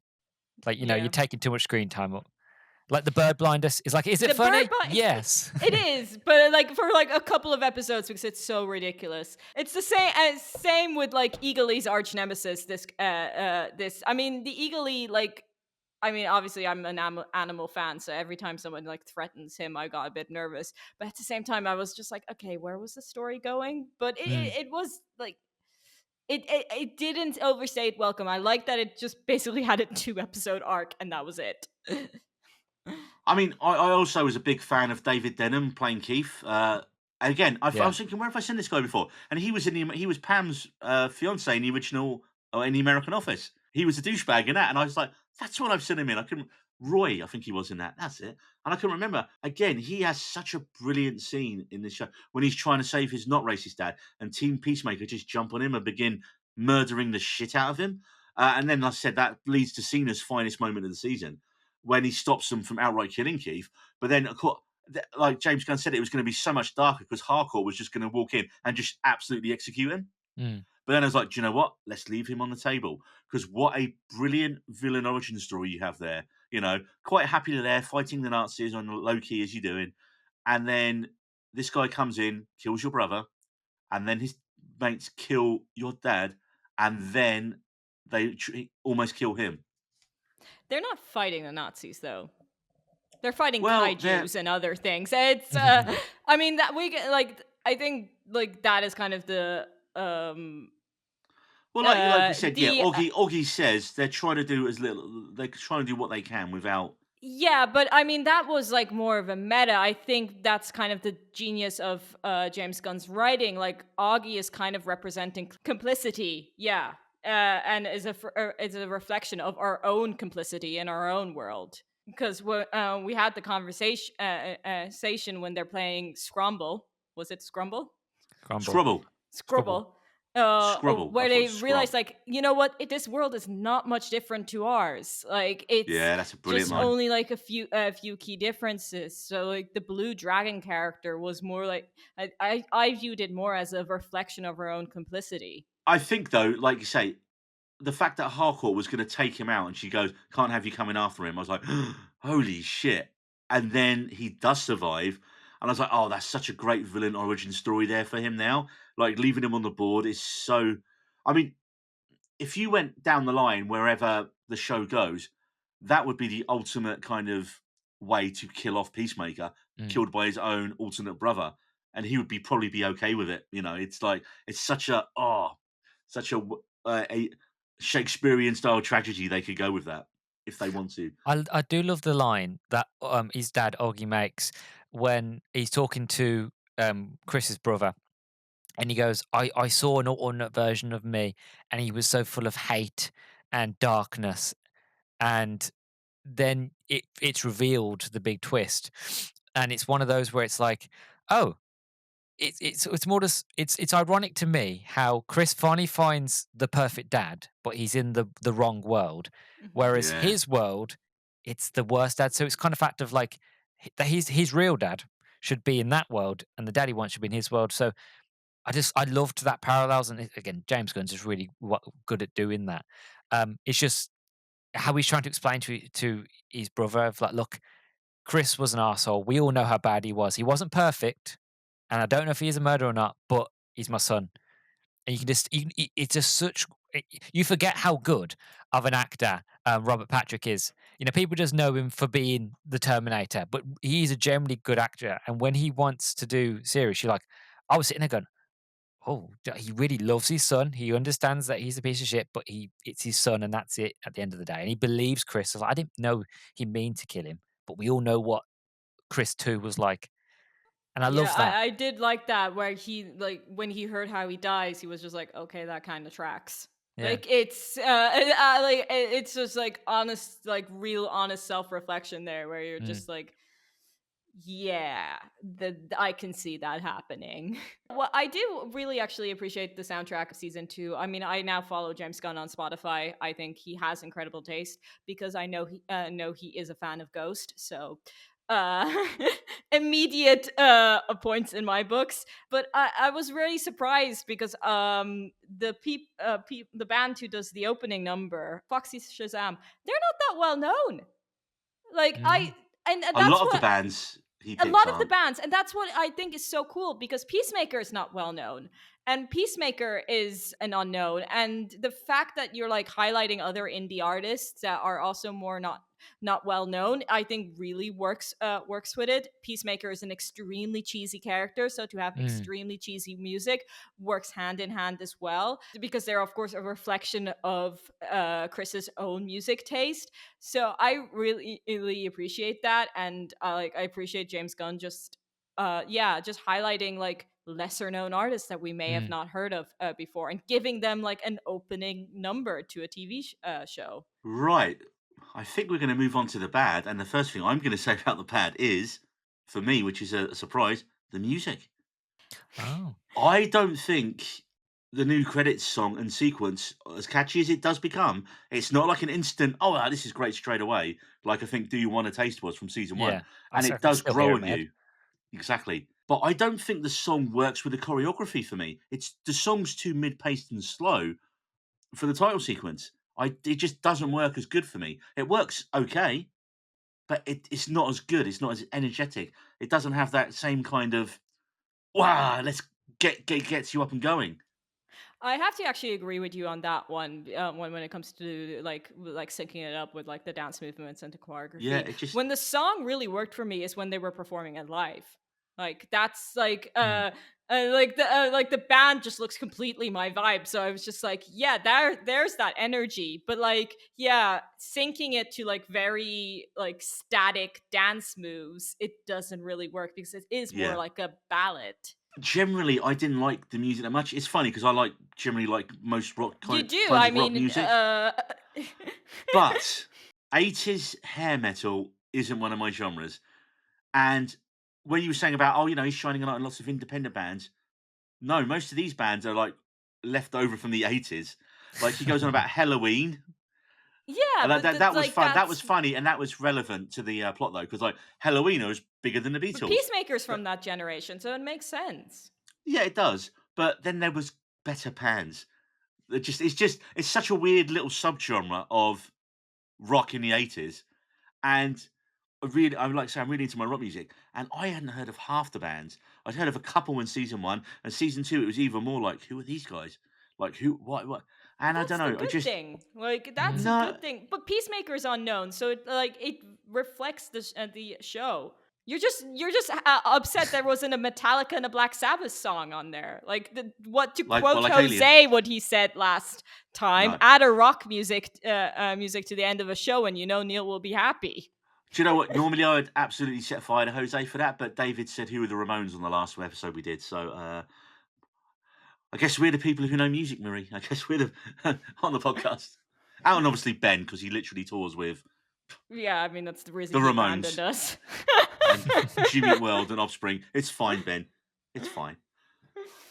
C: Like you're
B: Yeah.
C: taking too much screen time up. Like the bird blindness is like, is it
B: The bird
C: funny?
B: blind.
C: Yes.
B: It is, but like for like a couple of episodes, because it's so ridiculous. It's the same with like Eagle E's arch nemesis. This. I mean, the Eagle E, like. I mean, obviously, I'm an animal fan, so every time someone like threatens him, I got a bit nervous. But at the same time, I was just like, okay, where was the story going? But
C: Mm,
B: it was like it didn't overstay its welcome. I like that it just basically had a 2-episode arc, and that was it.
A: I mean, I also was a big fan of David Denham playing Keith. Again, I
C: yeah.
A: was thinking, where have I seen this guy before? And he was he was Pam's fiance in the original, in the American Office. He was a douchebag in that, and I was like, that's what I've seen him in. I couldn't. Roy, I think he was in that. That's it. And I couldn't remember. Again, he has such a brilliant scene in this show when he's trying to save his not racist dad, and Team Peacemaker just jump on him and begin murdering the shit out of him. And then, like I said, that leads to Cena's finest moment of the season when he stops them from outright killing Keith. But then, of course, like James Gunn said, it was going to be so much darker because Hardcore was just going to walk in and just absolutely execute him.
C: Mm,
A: But then I was like, do you know what? Let's leave him on the table, because what a brilliant villain origin story you have there. You know, quite happy there, fighting the Nazis on low key as you're doing. And then this guy comes in, kills your brother, and then his mates kill your dad, and then they almost kill him.
B: They're not fighting the Nazis, though. They're fighting
A: Well, they're
B: kaijus and other things. It's, I mean, that we get like, I think like that is kind of the,
A: well, like we said, yeah.
B: the
A: Augie says they're trying to do as little. They're trying to do what they can without.
B: Yeah, but I mean that was like more of a meta. I think that's kind of the genius of James Gunn's writing. Like Augie is kind of representing complicity, yeah, and is a reflection of our own complicity in our own world. Because we had the conversation when they're playing Scrumble. Was it Scrumble?
C: Grumble.
A: Scrubble.
C: Scrubble.
B: Scrubble.
A: Scrubble. I
B: where
A: thought it
B: they
A: was scrub.
B: realize, like, you know what, this world is not much different to ours. Like, it's
A: Yeah, that's a brilliant
B: just
A: line.
B: only like a few key differences. So like the blue dragon character was more like, I viewed it more as a reflection of her own complicity.
A: I think though, like you say, the fact that Harcourt was gonna take him out and she goes, "Can't have you coming after him." I was like, "Holy shit." And then he does survive, and I was like, "Oh, that's such a great villain origin story there for him now." Like, leaving him on the board is so I mean, if you went down the line wherever the show goes, that would be the ultimate kind of way to kill off Peacemaker,
C: Mm.
A: killed by his own alternate brother, and he would be probably be okay with it. You know, it's like it's such a Shakespearean style tragedy. They could go with that if they want to.
C: I do love the line that his dad Augie makes when he's talking to Chris's brother, and he goes, I saw an alternate version of me, and he was so full of hate and darkness, and then it's revealed the big twist, and it's one of those where it's like, oh, it's more just it's ironic to me how Chris finally finds the perfect dad, but he's in the wrong world,
B: Hmm.
C: whereas
A: Yeah,
C: his world, it's the worst dad. So it's kind of fact of like that his real dad should be in that world, and the daddy one should be in his world. So I loved that parallels, and again, James Gunn's just really good at doing that. It's just how he's trying to explain to his brother of like, look, Chris was an asshole. We all know how bad he was. He wasn't perfect, and I don't know if he is a murderer or not, but he's my son. And you can just, it's just such, you forget how good of an actor Robert Patrick is. You know, people just know him for being the Terminator, but he's a generally good actor. And when he wants to do serious, you're like, I was sitting there going, oh, he really loves his son. He understands that he's a piece of shit, but it's his son, and that's it at the end of the day. And he believes Chris. I was like, I didn't know he mean to kill him, but we all know what Chris 2 was like. And I
B: Yeah,
C: love that.
B: I did like that, where he, like, when he heard how he dies, he was just like, okay, that kind of tracks.
C: Yeah.
B: Like, it's it's just like honest, like real honest self reflection there, where you're
C: Mm,
B: just like, yeah, I can see that happening. Well, I do really actually appreciate the soundtrack of season two. I mean, I now follow James Gunn on Spotify. I think he has incredible taste because I know he is a fan of Ghost. So, uh, immediate points in my books. But I was really surprised because the band who does the opening number, Foxy Shazam, they're not that well known. Like,
C: mm,
B: and
A: a lot
B: that's
A: of the
B: what
A: bands he
B: a
A: picks
B: lot of the
A: aren't.
B: bands, and that's what I think is so cool, because Peacemaker is not well known, and Peacemaker is an unknown, and the fact that you're like highlighting other indie artists that are also more not well known, I think really works with it. Peacemaker is an extremely cheesy character, so to have
C: mm,
B: extremely cheesy music works hand in hand as well, because they're of course a reflection of Chris's own music taste. So I really appreciate that, and I appreciate James Gunn just just highlighting like lesser known artists that we may have
C: mm.
B: not heard of before, and giving them like an opening number to a TV show.
A: Right. I think we're going to move on to the bad, and the first thing I'm going to say about the bad is, for me, which is a surprise, the music.
C: Oh.
A: I don't think the new credits song and sequence, as catchy as it does become, it's not like an instant, "Oh, wow, this is great," straight away, like I think "Do You Wanna Taste" was from season 1,
C: Yeah.
A: and
C: I
A: it
C: can
A: does
C: still hear
A: grow
C: it in
A: on
C: my head.
A: you. Exactly. But I don't think the song works with the choreography for me. It's the song's too mid-paced and slow for the title sequence. It just doesn't work as good for me. It works okay, but it's not as good. It's not as energetic. It doesn't have that same kind of, "Wow, let's gets you up and going."
B: I have to actually agree with you on that one, when it comes to like syncing it up with like the dance movements and the
A: Yeah,
B: choreography.
A: it just
B: When the song really worked for me is when they were performing it live. Like that's
C: Mm.
B: like the band just looks completely my vibe. So I was just like, yeah, there's that energy. But like, yeah, syncing it to like very like static dance moves, it doesn't really work because it is more
A: yeah.
B: like a ballad.
A: Generally, I didn't like the music that much. It's funny because I generally like most
B: You do.
A: kinds
B: I
A: of rock
B: mean,
A: music, but 80s hair metal isn't one of my genres. And when you were saying about, oh, he's shining a light on lots of independent bands. No, most of these bands are like left over from the 80s. Like he goes on about Halloween.
B: Yeah,
A: And
B: but
A: that was
B: like
A: fun. That was
B: that's
A: funny, and that was relevant to the plot though, because like Halloween was bigger than the
B: but
A: Beatles.
B: Peacemaker's
A: But
B: from that generation, so it makes sense.
A: yeah, it does. But then there was Better Pans. It's such a weird little subgenre of rock in the 80s. And I would like to say I'm really into my rock music, and I hadn't heard of half the bands. I'd heard of a couple in season one, and season two it was even more like, who are these guys? Like who? What?
B: But
A: And I don't
B: that's the
A: know. I
B: good
A: just
B: thing. Like that's a
C: Mm.
B: good
A: no.
B: thing. But Peacemaker's unknown, so it reflects the show. You're just upset there wasn't a Metallica and a Black Sabbath song on there. Like what to quote
A: Like Alien.
B: Jose, what he said last time:
A: No.
B: add a rock music to the end of a show, and Neil will be happy.
A: Do you know what? Normally, I would absolutely set fire to Jose for that, but David said who were the Ramones on the last episode we did. So I guess we're the people who know music, Marie. I guess we're the on the podcast. Oh, and obviously Ben, because he literally tours with
B: Yeah, I mean that's the reason
A: the
B: he abandoned
A: Ramones
B: us.
A: and Jimmy Eat World and Offspring. It's fine, Ben. It's fine.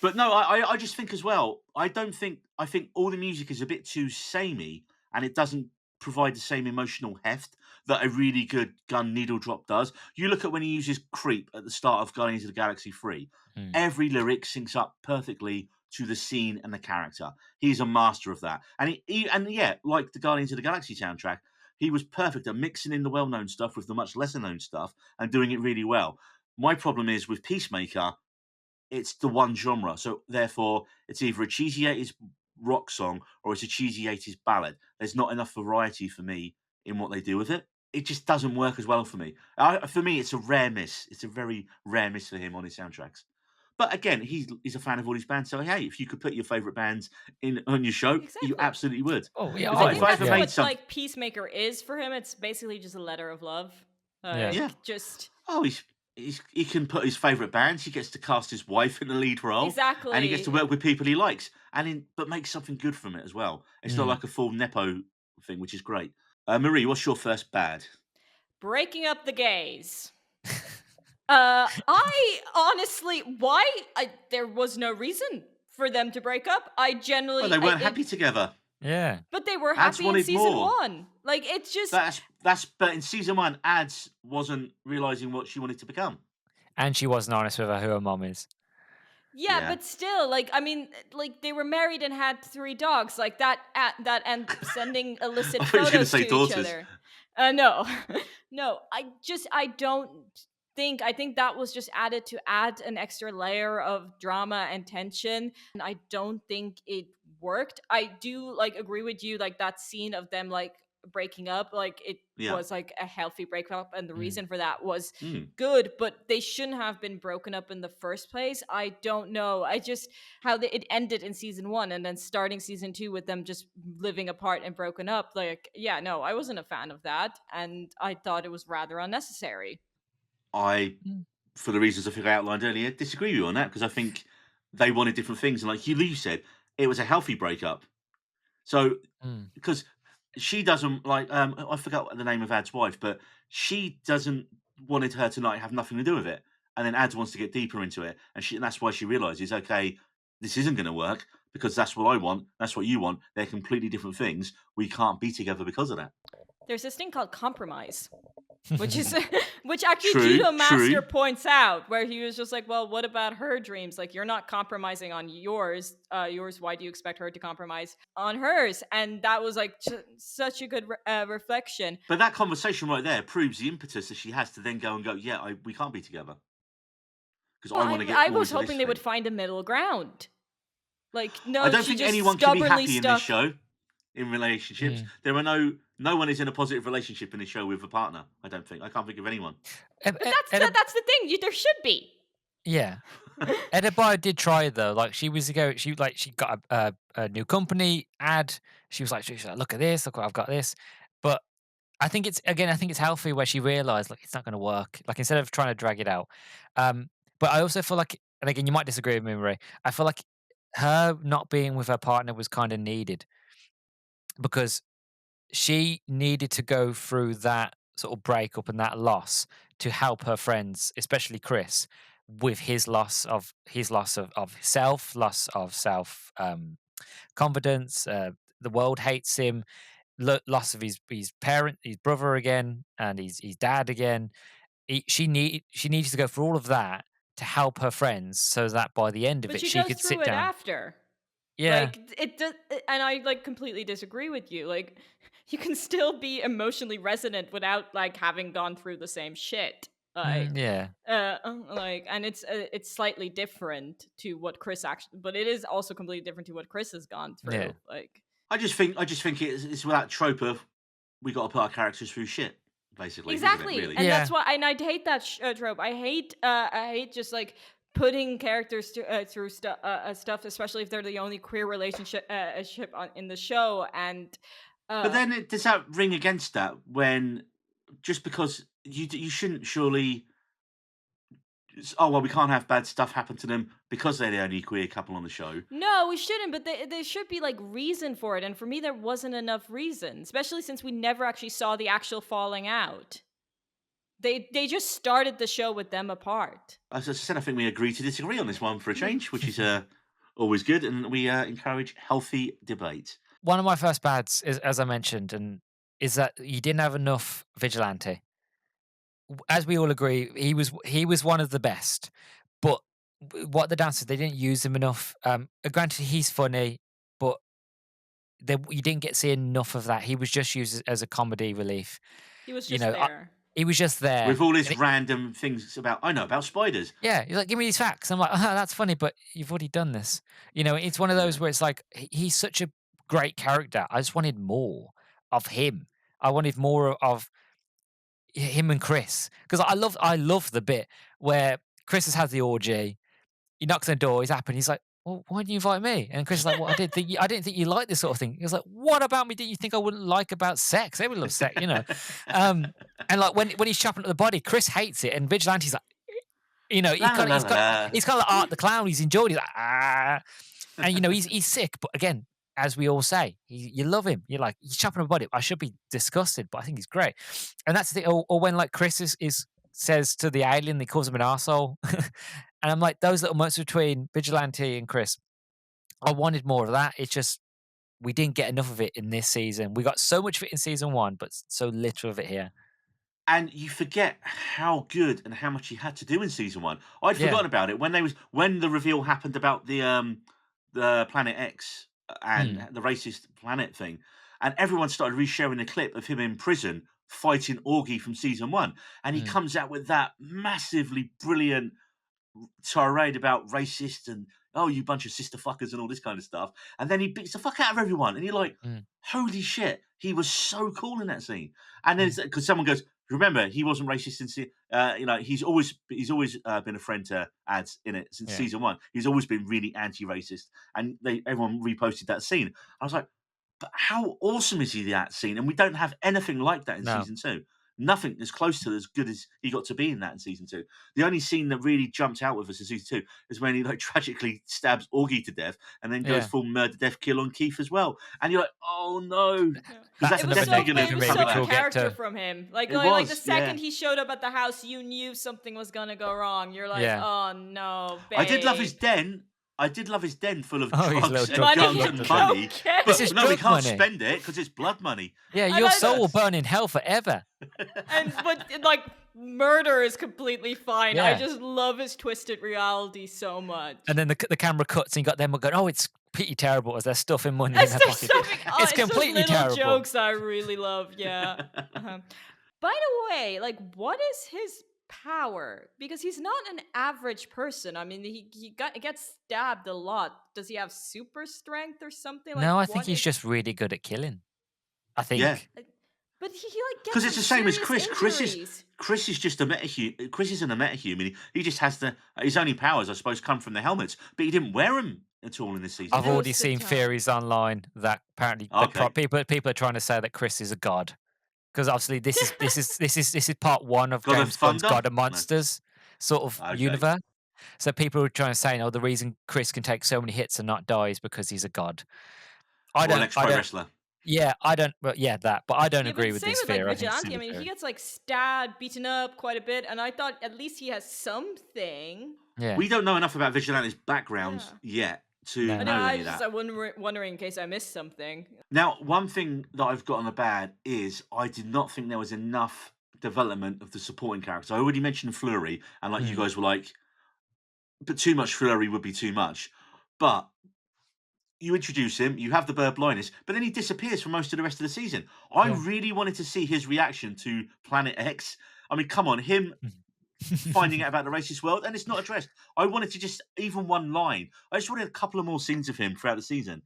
A: But no, I just think as well. I think all the music is a bit too samey, and it doesn't provide the same emotional heft that a really good Gun needle drop does. You look at when he uses "Creep" at the start of Guardians of the Galaxy 3.
C: Mm.
A: Every lyric syncs up perfectly to the scene and the character. He's a master of that, and yeah, like the Guardians of the Galaxy soundtrack, he was perfect at mixing in the well-known stuff with the much lesser-known stuff and doing it really well. My problem is with Peacemaker it's the one genre. So therefore, it's either a cheesy 80s rock song or it's a cheesy 80s ballad. There's not enough variety for me in what they do with it. It just doesn't work as well for me. For me, it's a rare miss. It's a very rare miss for him on his soundtracks. But again, he's a fan of all these bands. So hey, if you could put your favorite bands in on your show, you
B: Exactly.
A: absolutely would.
C: Oh yeah,
B: I
C: I
A: If
B: think
A: I
C: would.
A: ever
B: that's
C: Yeah,
A: made
B: what
A: something,
B: like Peacemaker is for him. It's basically just a letter of love.
C: yeah.
A: yeah.
B: Just
A: Oh, he can put his favorite bands. He gets to cast his wife in the lead role, and he gets to
B: exactly
A: work with people he likes, but make something good from it as well. It's not
C: Mm.
A: like a full nepo thing, which is great. Marie, what's your first bad?
B: breaking up the gays. I honestly, there was no reason for them to break up.
A: Well, they weren't happy together.
C: Yeah.
B: But they were
A: Ads
B: happy in
A: wanted
B: season
A: more.
B: one. Like it's just,
A: But in season one, Ads wasn't realizing what she wanted to become.
C: And she wasn't honest with her who her mom is.
B: yeah,
A: Yeah,
B: but still, like I mean, like they were married and had 3 dogs, like that, and sending illicit
A: I thought you were going to
B: photos to
A: say
B: each
A: daughters.
B: other. No, no, I don't I think that was just added to add an extra layer of drama and tension, and I don't think it worked. I do like agree with you, like that scene of them like breaking up, like it
A: Yeah.
B: was like a healthy breakup, and the
C: Mm.
B: reason for that was
A: Mm.
B: good, but they shouldn't have been broken up in the first place. I don't know. I just how it ended in season one, and then starting season two with them just living apart and broken up. Like, yeah, no, I wasn't a fan of that, and I thought it was rather unnecessary.
A: I,
C: Mm.
A: for the reasons I think I outlined earlier, disagree with you on that because I think they wanted different things, and like you said, it was a healthy breakup. So
C: Mm.
A: because she doesn't like I forgot the name of Ad's wife, but she doesn't wanted her to like have nothing to do with it. And then Ads wants to get deeper into it. And that's why she realizes, okay, this isn't gonna work because that's what I want, that's what you want. They're completely different things. We can't be together because of that.
B: There's this thing called compromise, which is which actually
A: True,
B: Judo Master
A: true.
B: points out, where he was just like, well, what about her dreams? Like, you're not compromising on yours. Why do you expect her to compromise on hers? And that was like such a good reflection.
A: But that conversation right there proves the impetus that she has to then go and go, yeah, we can't be together because
B: Well,
A: I want to
B: I
A: get more
B: was
A: into this
B: hoping they would
A: thing.
B: find a middle ground. Like,
A: I
B: no,
A: don't
B: she
A: think
B: just
A: anyone can be
B: stubbornly
A: happy in this
B: stuck.
A: show in relationships.
C: Mm.
A: There are no one is in a positive relationship in this show with a partner. I don't think. I can't think of anyone.
B: But that's the thing. There should be.
C: Yeah. Adebayo did try though. Like she got a new company ad. She's like, look at this, look what I've got this. But I think it's healthy where she realized like it's not going to work. Like instead of trying to drag it out. But I also feel like, and again, you might disagree with me, Marie. I feel like her not being with her partner was kind of needed because she needed to go through that sort of breakup and that loss to help her friends, especially Chris, with his loss of self, loss of self confidence. The world hates him. Loss of his parent, his brother again, and his dad again. She needs to go through all of that to help her friends, so that by the end of
B: But
C: it,
B: she
C: she
B: goes
C: could
B: through
C: sit
B: it
C: down.
B: after.
C: Yeah.
B: Like it does, and I like completely disagree with you. Like you can still be emotionally resonant without like having gone through the same shit.
C: Yeah.
B: And it's slightly different to what Chris actually, but it is also completely different to what Chris has gone
C: Yeah.
B: through. Like
A: I just think it's that trope of we got to put our characters through shit, basically, isn't it?
B: exactly,
A: Really.
B: and
C: Yeah.
B: that's why, and I hate that trope. I hate just like putting characters through stuff, especially if they're the only queer relationship in the show, and
A: But
B: uh,
A: then does that ring against that when just because you shouldn't surely oh well we can't have bad stuff happen to them because they're the only queer couple on the show.
B: no, we shouldn't, but there should be like reason for it. And for me, there wasn't enough reason, especially since we never actually saw the actual falling out. They just started the show with them apart.
A: As I said, I think we agree to disagree on this one for a change, which is always good, and we encourage healthy debate.
C: One of my first bads is, as I mentioned, and is that you didn't have enough Vigilante. As we all agree, he was one of the best. But what the dancers, they didn't use him enough. Granted, he's funny, but you didn't get to see enough of that. He was just used as a comedy relief.
B: He was
C: You
B: just
C: know,
B: there.
C: he was just there.
A: With all his
C: And
A: random things about I know about spiders.
C: yeah, he's like, give me these facts. I'm like, that's funny, but you've already done this. It's one of
A: Yeah.
C: those where it's like he's such a great character. I just wanted more of him. I wanted more of him and Chris, because I love the bit where Chris has had the orgy. He knocks on the door. He's happy. He's like, "Well, why didn't you invite me?" And Chris is like, "Well, I didn't think you liked this sort of thing." He was like, "What about me? Did you think I wouldn't like about sex? Everyone loves sex." And like when he's chopping up the body, Chris hates it, and Vigilante's like, he
A: La
C: kind of
A: la
C: he's got
A: la.
C: he's kind of like Art the Clown. He's enjoyed it, like, and he's sick. But again, as we all say, you love him. You're like, he's chopping up a body. I should be disgusted, but I think he's great. And that's the thing. Or when like Chris is says to the alien, he calls him an arsehole. And I'm like, those little moments between Vigilante and Chris, I wanted more of that. It's just we didn't get enough of it in this season. We got so much of it in season one, but so little of it here.
A: And you forget how good and how much he had to do in season one. I'd
C: Yeah.
A: forgotten about it when the reveal happened about the Planet X and the racist planet thing, and everyone started resharing the clip of him in prison fighting Augie from season one, and he
C: Mm.
A: comes out with that massively brilliant tirade about racist and oh you bunch of sister fuckers and all this kind of stuff, and then he beats the fuck out of everyone, and you're like,
C: Mm.
A: holy shit, he was so cool in that scene. And then
C: Mm.
A: because someone goes, remember he wasn't racist since he's always been a friend to ads in it since
C: Yeah.
A: season one. He's always been really anti-racist, and everyone reposted that scene. I was like, but how awesome is he that scene? And we don't have anything like that in
C: No.
A: season two. Nothing as close to as good as he got to be in that in season two. The only scene that really jumped out with us in season two is when he like tragically stabs Augie to death and then goes
C: Yeah.
A: full murder, death, kill on Keith as well. And you're like, oh no, because
C: That's
A: that's
B: It was
C: another
B: so,
A: definitely
C: negative
A: going
B: it
A: to
B: was
C: maybe
B: so
C: we'll
B: in
C: get
B: character
C: to.
B: from him. Like,
A: It
B: like the
A: was,
B: second
A: yeah.
B: he showed up at the house, you knew something was gonna go wrong. You're like,
C: Yeah.
B: oh no, babe.
A: I did love his den. I did love his den full of
C: Oh, his
A: drugs
C: little
A: and
C: drug
A: guns
C: den.
A: and money.
B: Okay.
C: This
A: But
C: is
A: no, we
C: drug
A: can't
C: money.
A: spend it because it's blood money.
C: Yeah,
B: And
C: your
B: I-
C: soul will burn in hell forever.
B: But like murder is completely fine. I
C: Yeah.
B: just love his twisted reality so much.
C: And then the camera cuts and you got them going, oh, it's pretty terrible as they're stuffing money in
B: It's
C: their
B: there's
C: pocket.
B: something.
C: It's
B: Those
C: completely
B: little
C: terrible.
B: jokes I really love. Yeah. Uh-huh. By the way, like, what is his power? Because he's not an average person. I mean, he gets stabbed a lot. Does he have super strength or something? Like,
C: No, I think
B: what
C: he's
B: is-
C: just really good at killing. I think.
A: Yeah.
B: But he like gets
A: Because it's the same as Chris.
B: Injuries.
A: Chris is just a metahuman. Chris isn't a metahuman. He just has his only powers, I suppose, come from the helmets. But he didn't wear them at all in this season.
C: I've
B: Most
C: already
B: of the
C: seen
B: time.
C: theories online that apparently
A: Okay.
C: people are trying to say that Chris is a god, because obviously this is part one of
A: God of
C: James Gunn's
A: Thunder?
C: God of
A: No.
C: Monsters sort of
A: Okay.
C: universe. So people are trying to say, no, the reason Chris can take so many hits and not die is because he's a god.
A: Or an ex-pro wrestler.
C: Yeah, I don't. Well, yeah, that. But I don't
B: Yeah,
C: agree
B: but
C: with
B: same
C: this
B: with like
C: theory. I think it's
B: Vigilante. I
C: silly
B: mean, he
C: theory.
B: gets like stabbed, beaten up quite a bit, and I thought at least he has something.
C: Yeah.
A: We don't know enough about Vigilante's background
B: Yeah.
A: yet. to
C: No.
B: No,
A: know
B: I
A: any of
B: just
A: that.
B: wondering in case I missed something.
A: Now, one thing that I've got on the bad is I did not think there was enough development of the supporting characters. I already mentioned Fleury, and like you
C: Mm.
A: guys were like, but too much Fleury would be too much. But you introduce him, you have the bird blindness, but then he disappears for most of the rest of the season. I
C: Yeah.
A: really wanted to see his reaction to Planet X. I mean, come on, him finding out about the racist world, and it's not addressed. I wanted to just even one line. I just wanted a couple of more scenes of him throughout the season.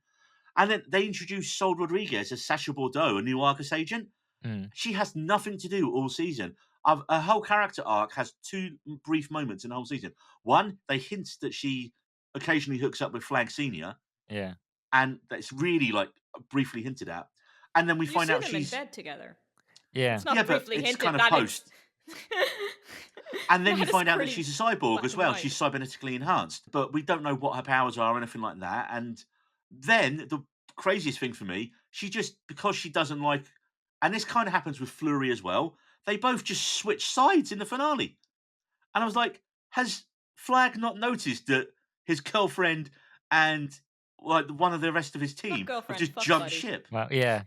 A: And then they introduced Sol Rodriguez as Sasha Bordeaux, a new Argus agent.
C: Mm.
A: She has nothing to do all season. Her whole character arc has two brief moments in the whole season. One, they hint that she occasionally hooks up with Flag Senior,
C: Yeah.
A: and that's really like briefly hinted at. And then we
B: You
A: find
B: see
A: out
B: them in
A: she's
B: bed together.
C: Yeah.
B: It's
A: yeah,
B: not
A: but
B: briefly
A: it's
B: hinted
A: kind of
B: that
A: post. And then you
B: that is
A: find out that
B: pretty
A: she's a cyborg
B: black
A: as
B: and
A: well.
B: white.
A: She's cybernetically enhanced, but we don't know what her powers are or anything like that. And then the craziest thing for me, she just because she doesn't like, and this kind of happens with Fleury as well. They both just switch sides in the finale, and I was like, has Flag not noticed that his girlfriend and like one of the rest of his
B: Not
A: team have
B: girlfriend,
A: just
B: fuck
A: jumped
B: buddy.
A: ship?
C: Well, yeah.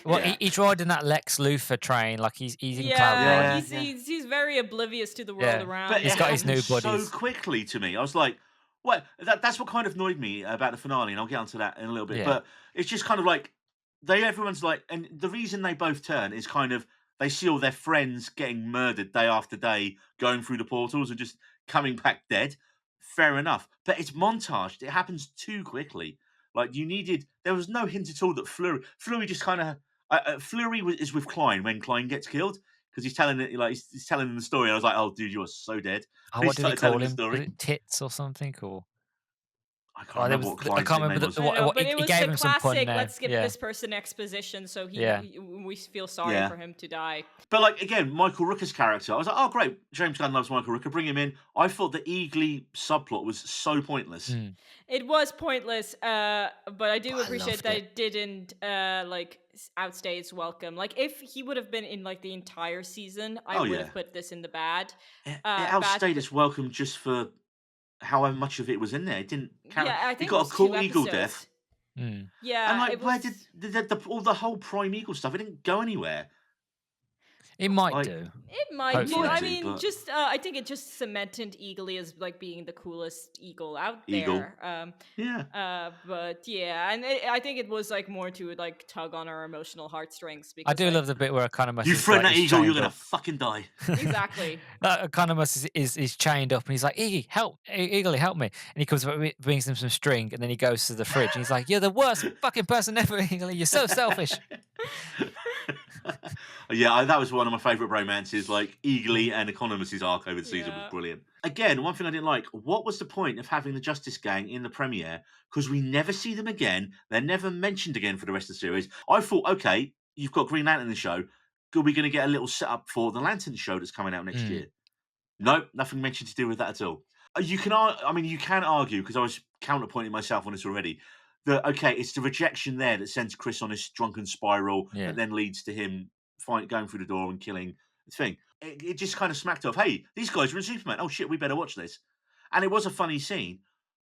C: Well,
A: Yeah,
C: he's riding that Lex Luthor train like he's in cloud
B: Yeah,
C: nine.
A: yeah,
B: he's,
A: yeah.
B: he's he's very oblivious to the world
C: Yeah.
A: But
B: around
A: it
C: He's got his
B: him.
C: new
A: happened so
C: buddies.
A: quickly to me. I was like, "What?" That's what kind of annoyed me about the finale, and I'll get onto that in a little bit.
C: Yeah.
A: But it's just kind of like everyone's like, and the reason they both turn is kind of they see all their friends getting murdered day after day, going through the portals and just coming back dead. Fair enough, but it's montaged. It happens too quickly. Like you needed, there was no hint at all that Fleury just kind of. Fleury is with Klein when Klein gets killed because he's telling it like he's telling them the story. And I was like, "Oh, dude, you are so dead."
C: Oh,
A: He
C: what did he
A: started telling
C: call
A: the
C: him? Was
A: story.
C: it Tits or something? Or
A: I can't
C: oh, there
A: remember
C: was
A: what
C: I
A: Klein's
C: can't
A: nickname
C: remember
A: was.
B: I know,
C: what
B: but it
C: he
B: was
C: gave
B: the
C: him some pun
B: classic.
C: name.
B: Let's give
C: Yeah.
B: this person exposition, so
C: Yeah.
B: we feel sorry
A: Yeah.
B: for him to die.
A: But like again, Michael Rooker's character, I was like, "Oh, great, James Gunn loves Michael Rooker, bring him in." I thought the Eagly subplot was so pointless.
C: Mm.
B: It was pointless, but I do
C: But I
B: appreciate
C: loved
B: that
C: it.
B: it didn't like outstay its welcome. Like if he would have been in like the entire season, I
A: Oh
B: would
A: yeah,
B: have put this in the bad.
A: it
B: Bad.
A: outstayed its welcome just for however much of it was in there. It didn't carry.
B: Yeah, I
A: He
B: think it
A: got a
B: was two
A: cool eagle death,
B: episodes.
C: Mm.
A: and
B: Yeah,
A: like
B: it
A: where
B: was.
A: did all the whole Prime Eagle stuff? It didn't go anywhere.
C: It might
A: Like
C: do.
B: It might
A: it
B: do.
A: might
C: Hopefully.
B: I
A: do,
B: mean,
A: but
B: just I think it just cemented Eagly as like being the coolest eagle out
A: Eagle,
B: there.
A: yeah.
B: But yeah, and I think it was like more to like tug on our emotional heartstrings
C: I
B: because
C: do
B: like
C: love the bit where Economos
A: You
C: is
A: threaten
C: like
A: that
C: is
A: eagle, you're
C: chained
A: gonna
C: up.
A: fucking die.
B: exactly.
C: Economos is chained up, and he's like, "Iggy, help! Eagle, help me!" And he comes up, brings him some string, and then he goes to the fridge, and he's like, "You're the worst fucking person ever, Eagle. You're so selfish."
A: Yeah, that was one of my favourite romances. Like Eagly and Economist's arc over the season was
B: Yeah.
A: brilliant. Again, one thing I didn't like: what was the point of having the Justice Gang in the premiere? Because we never see them again. They're never mentioned again for the rest of the series. I thought, okay, you've got Green Lantern in the show. Are we going to get a little setup for the Lantern show that's coming out next
C: Mm.
A: year? Nope, nothing mentioned to do with that at all. You can, I mean, you can argue because I was counterpointing myself on this already. That okay, it's the rejection there that sends Chris on this drunken spiral
C: Yeah.
A: that then leads to him going through the door and killing the thing. It just kind of smacked off. Hey, these guys are in Superman. Oh shit, we better watch this. And it was a funny scene,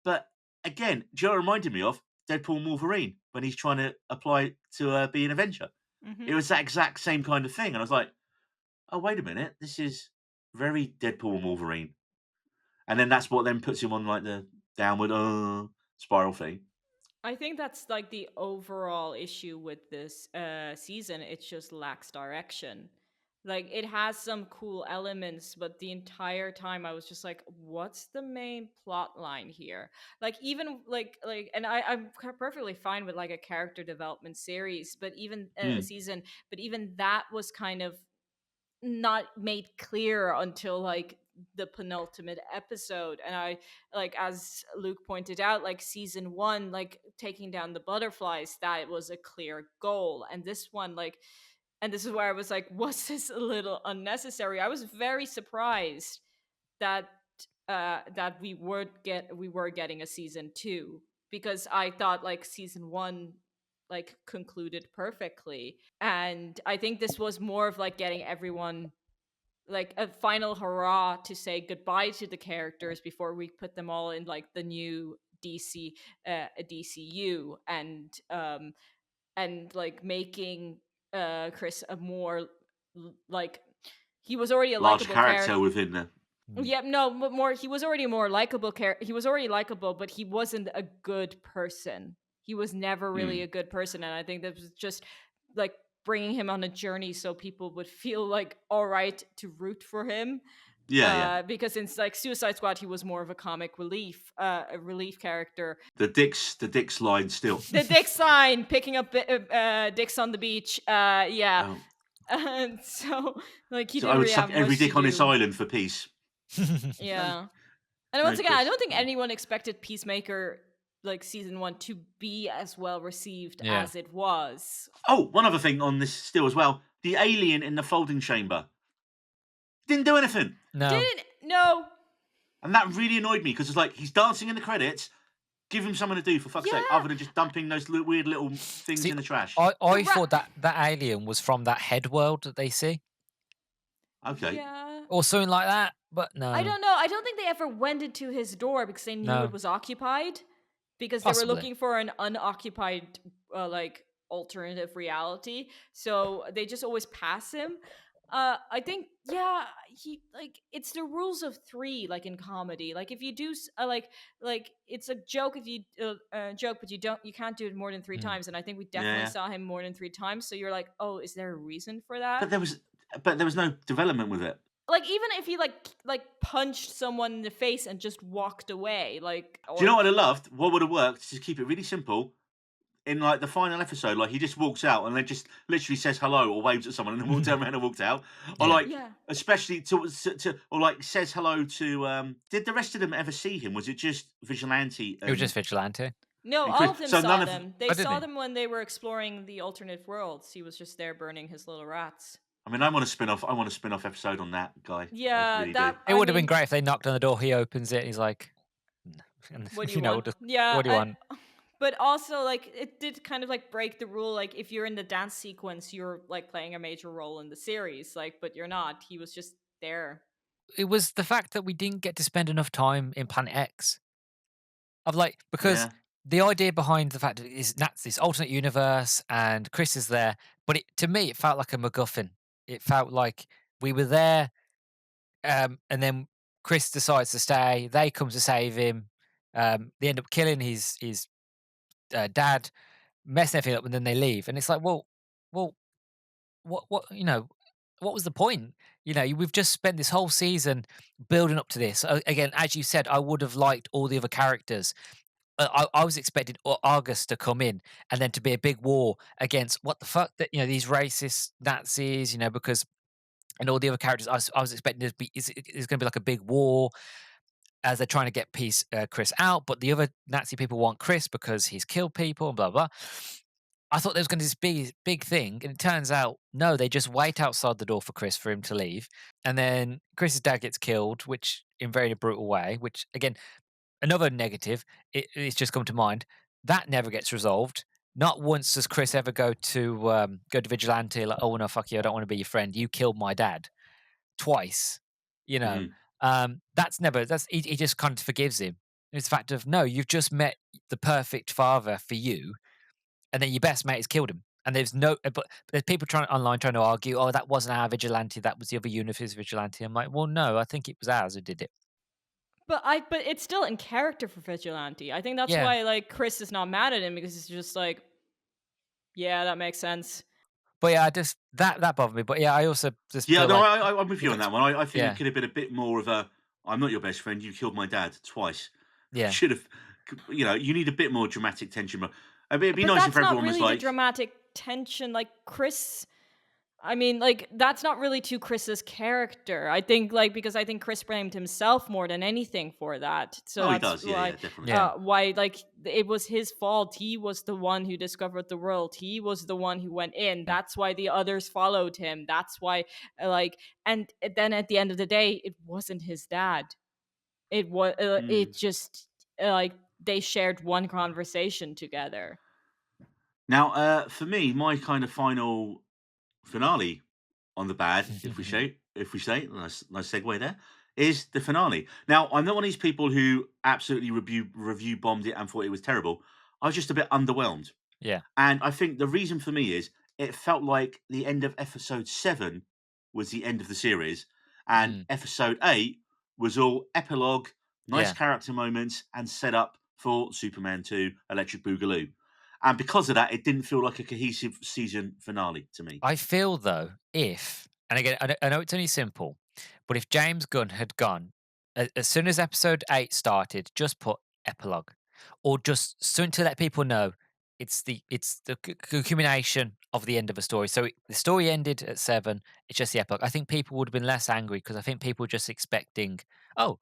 A: but again, Joe reminded me of Deadpool and Wolverine when he's trying to apply to be an Avenger.
B: Mhm.
A: It was that exact same kind of thing, and I was like, oh wait a minute, this is very Deadpool and Wolverine. And then that's what then puts him on like the downward spiral thing.
B: I think that's like the overall issue with this season. It just lacks direction. Like it has some cool elements, but the entire time I was just like, "What's the main plot line here?" Like even and I'm perfectly fine with like a character development series, but even a
A: Mm.
B: season, but even that was kind of not made clear until like the penultimate episode. And I like, as Luke pointed out, like season one, like taking down the butterflies, that was a clear goal. And this one, like, and this is where I was like, was this a little unnecessary? I was very surprised that that we were getting a season two, because I thought like season one like concluded perfectly. And I think this was more of like getting everyone like a final hurrah to say goodbye to the characters before we put them all in like the new DC a DCU, and like making Chris a more like he was already a
A: Large
B: likable
A: character
B: character.
A: within the.
B: Yeah, no, but more. He was already a more likable character. He was already likable, but he wasn't a good person. He was never really
A: Mm.
B: a good person, and I think that was just like bringing him on a journey so people would feel like all right to root for him.
A: Yeah.
B: Because in like Suicide Squad, he was more of a comic relief, a relief character.
A: The Dick's line still.
B: The dick sign, picking up dicks on the beach. Yeah,
A: Oh,
B: and so like he
A: so
B: didn't
A: I would
B: really
A: suck
B: have
A: every
B: much to
A: dick on this
B: do.
A: island for peace.
B: Yeah. And
A: No,
B: once again, I
A: Chris.
B: don't think anyone expected Peacemaker like season 1 to be as well received
C: Yeah.
B: as it was.
A: Oh, one other thing on this still as well. The alien in the folding chamber didn't do anything.
C: No.
B: No.
A: And that really annoyed me because it's like he's dancing in the credits. Give him something to do for fuck's sake,
B: Yeah.
A: other than just dumping those weird little things
C: See,
A: in the trash.
C: I thought that alien was from that head world that they see,
A: Okay.
B: Yeah.
C: or something like that. But no,
B: I don't know. I don't think they ever went into his door because they knew
C: No.
B: it was occupied. Because
C: Possibly.
B: they were looking for an unoccupied, like, alternative reality. So they just always pass him. I think, yeah, he like it's the rules of 3, like in comedy. Like if you do like it's a joke if you joke, but you can't do it more than 3 times. And I think we definitely
A: Yeah.
B: saw him more than 3 times. So you're like, oh, is there a reason for that?
A: But there was no development with it.
B: Like even if he like punched someone in the face and just walked away, like, or,
A: Do you know what I loved? What would have worked? To keep it really simple. In like the final episode, like he just walks out and then just literally says hello or waves at someone and then walks around and walked out. Or
C: Yeah.
A: like,
B: Yeah.
A: especially to or like says hello to. Did the rest of them ever see him? Was it just Vigilante?
C: It was just Vigilante.
B: No,
A: And
B: all
A: Chris-
B: of them
A: so
B: saw
A: none of-
B: them. They
C: Oh, did
B: saw
C: they?
B: them when they were exploring the alternate worlds. He was just there burning his little rats.
A: I mean, I want a spin-off. I want a spin-off episode on that guy.
B: Yeah,
A: I really
B: that
C: It
B: I
C: would have been
B: mean,
C: great if they knocked on the door. He opens it. And he's like, and,
B: What do you
C: know,
B: want?
C: just,
B: Yeah,
C: what do you want?
B: But also, like, it did kind of like break the rule. Like, if you're in the dance sequence, you're like playing a major role in the series. Like, but you're not. He was just there.
C: It was the fact that we didn't get to spend enough time in Planet X. Of like, because
A: Yeah.
C: the idea behind the fact that that's this alternate universe and Chris is there, but to me it felt like a MacGuffin. It felt like we were there, and then Chris decides to stay. They come to save him. They end up killing his dad, messing everything up, and then they leave. And it's like, well, what what was the point? We've just spent this whole season building up to this. Again, as you said, I would have liked all the other characters. I was expecting August to come in and then to be a big war against what the fuck that these racist Nazis, because and all the other characters. I was expecting there to be is going to be like a big war as they're trying to get Chris out, but the other Nazi people want Chris because he's killed people and blah blah. I thought there was going to be this big thing, and it turns out no. They just wait outside the door for Chris for him to leave, and then Chris's dad gets killed, which in a very brutal way. Which again, another negative. It's just come to mind that never gets resolved. Not once does Chris ever go to Vigilante like, oh no, fuck you, I don't want to be your friend. You killed my dad twice. You know, that's never. He just kind of forgives him. It's the fact of no, you've just met the perfect father for you, and then your best mate has killed him. And there's no, but there's people online trying to argue, oh, that wasn't our vigilante, that was the other universe vigilante. I'm like, well, no, I think it was ours who did it.
B: But it's still in character for Vigilante. I think that's
C: Yeah.
B: why like Chris is not mad at him because it's just like, yeah, that makes sense.
C: But yeah, just that bothered me. But yeah, I also just
A: Yeah,
C: feel
A: no,
C: like,
A: I'm with you on that one. I think
C: Yeah.
A: it could have been a bit more of a I'm not your best friend, you killed my dad twice.
C: yeah,
A: Should have, you need a bit more dramatic tension. But it'd be
B: But
A: nice
B: that's
A: if
B: not
A: everyone
B: really
A: was like,
B: the dramatic tension. Like Chris, I mean, like that's not really to Chris's character. I think because I think Chris blamed himself more than anything for that. So
A: oh, he
B: that's
A: does, yeah,
B: why,
A: yeah, definitely.
C: Yeah.
B: why like it was his fault. He was the one who discovered the world. He was the one who went in. That's why the others followed him. That's why and then at the end of the day, it wasn't his dad. It was it just like they shared one conversation together.
A: Now, for me, my kind of final finale on the bad, if we say, nice segue there, is the finale. Now, I'm not one of these people who absolutely review bombed it and thought it was terrible. I was just a bit underwhelmed.
C: Yeah.
A: And I think the reason for me is it felt like the end of episode 7 was the end of the series, and
C: Mm.
A: episode 8 was all epilogue, nice
C: Yeah.
A: character moments, and set up for Superman 2 Electric Boogaloo. And because of that, it didn't feel like a cohesive season finale to me.
C: I feel though, if and again, I know it's only simple, but if James Gunn had gone as soon as episode 8 started, just put epilogue, or just soon to let people know it's the culmination of the end of a story. So the story ended at 7. It's just the epilogue. I think people would have been less angry because I think people were just expecting, oh,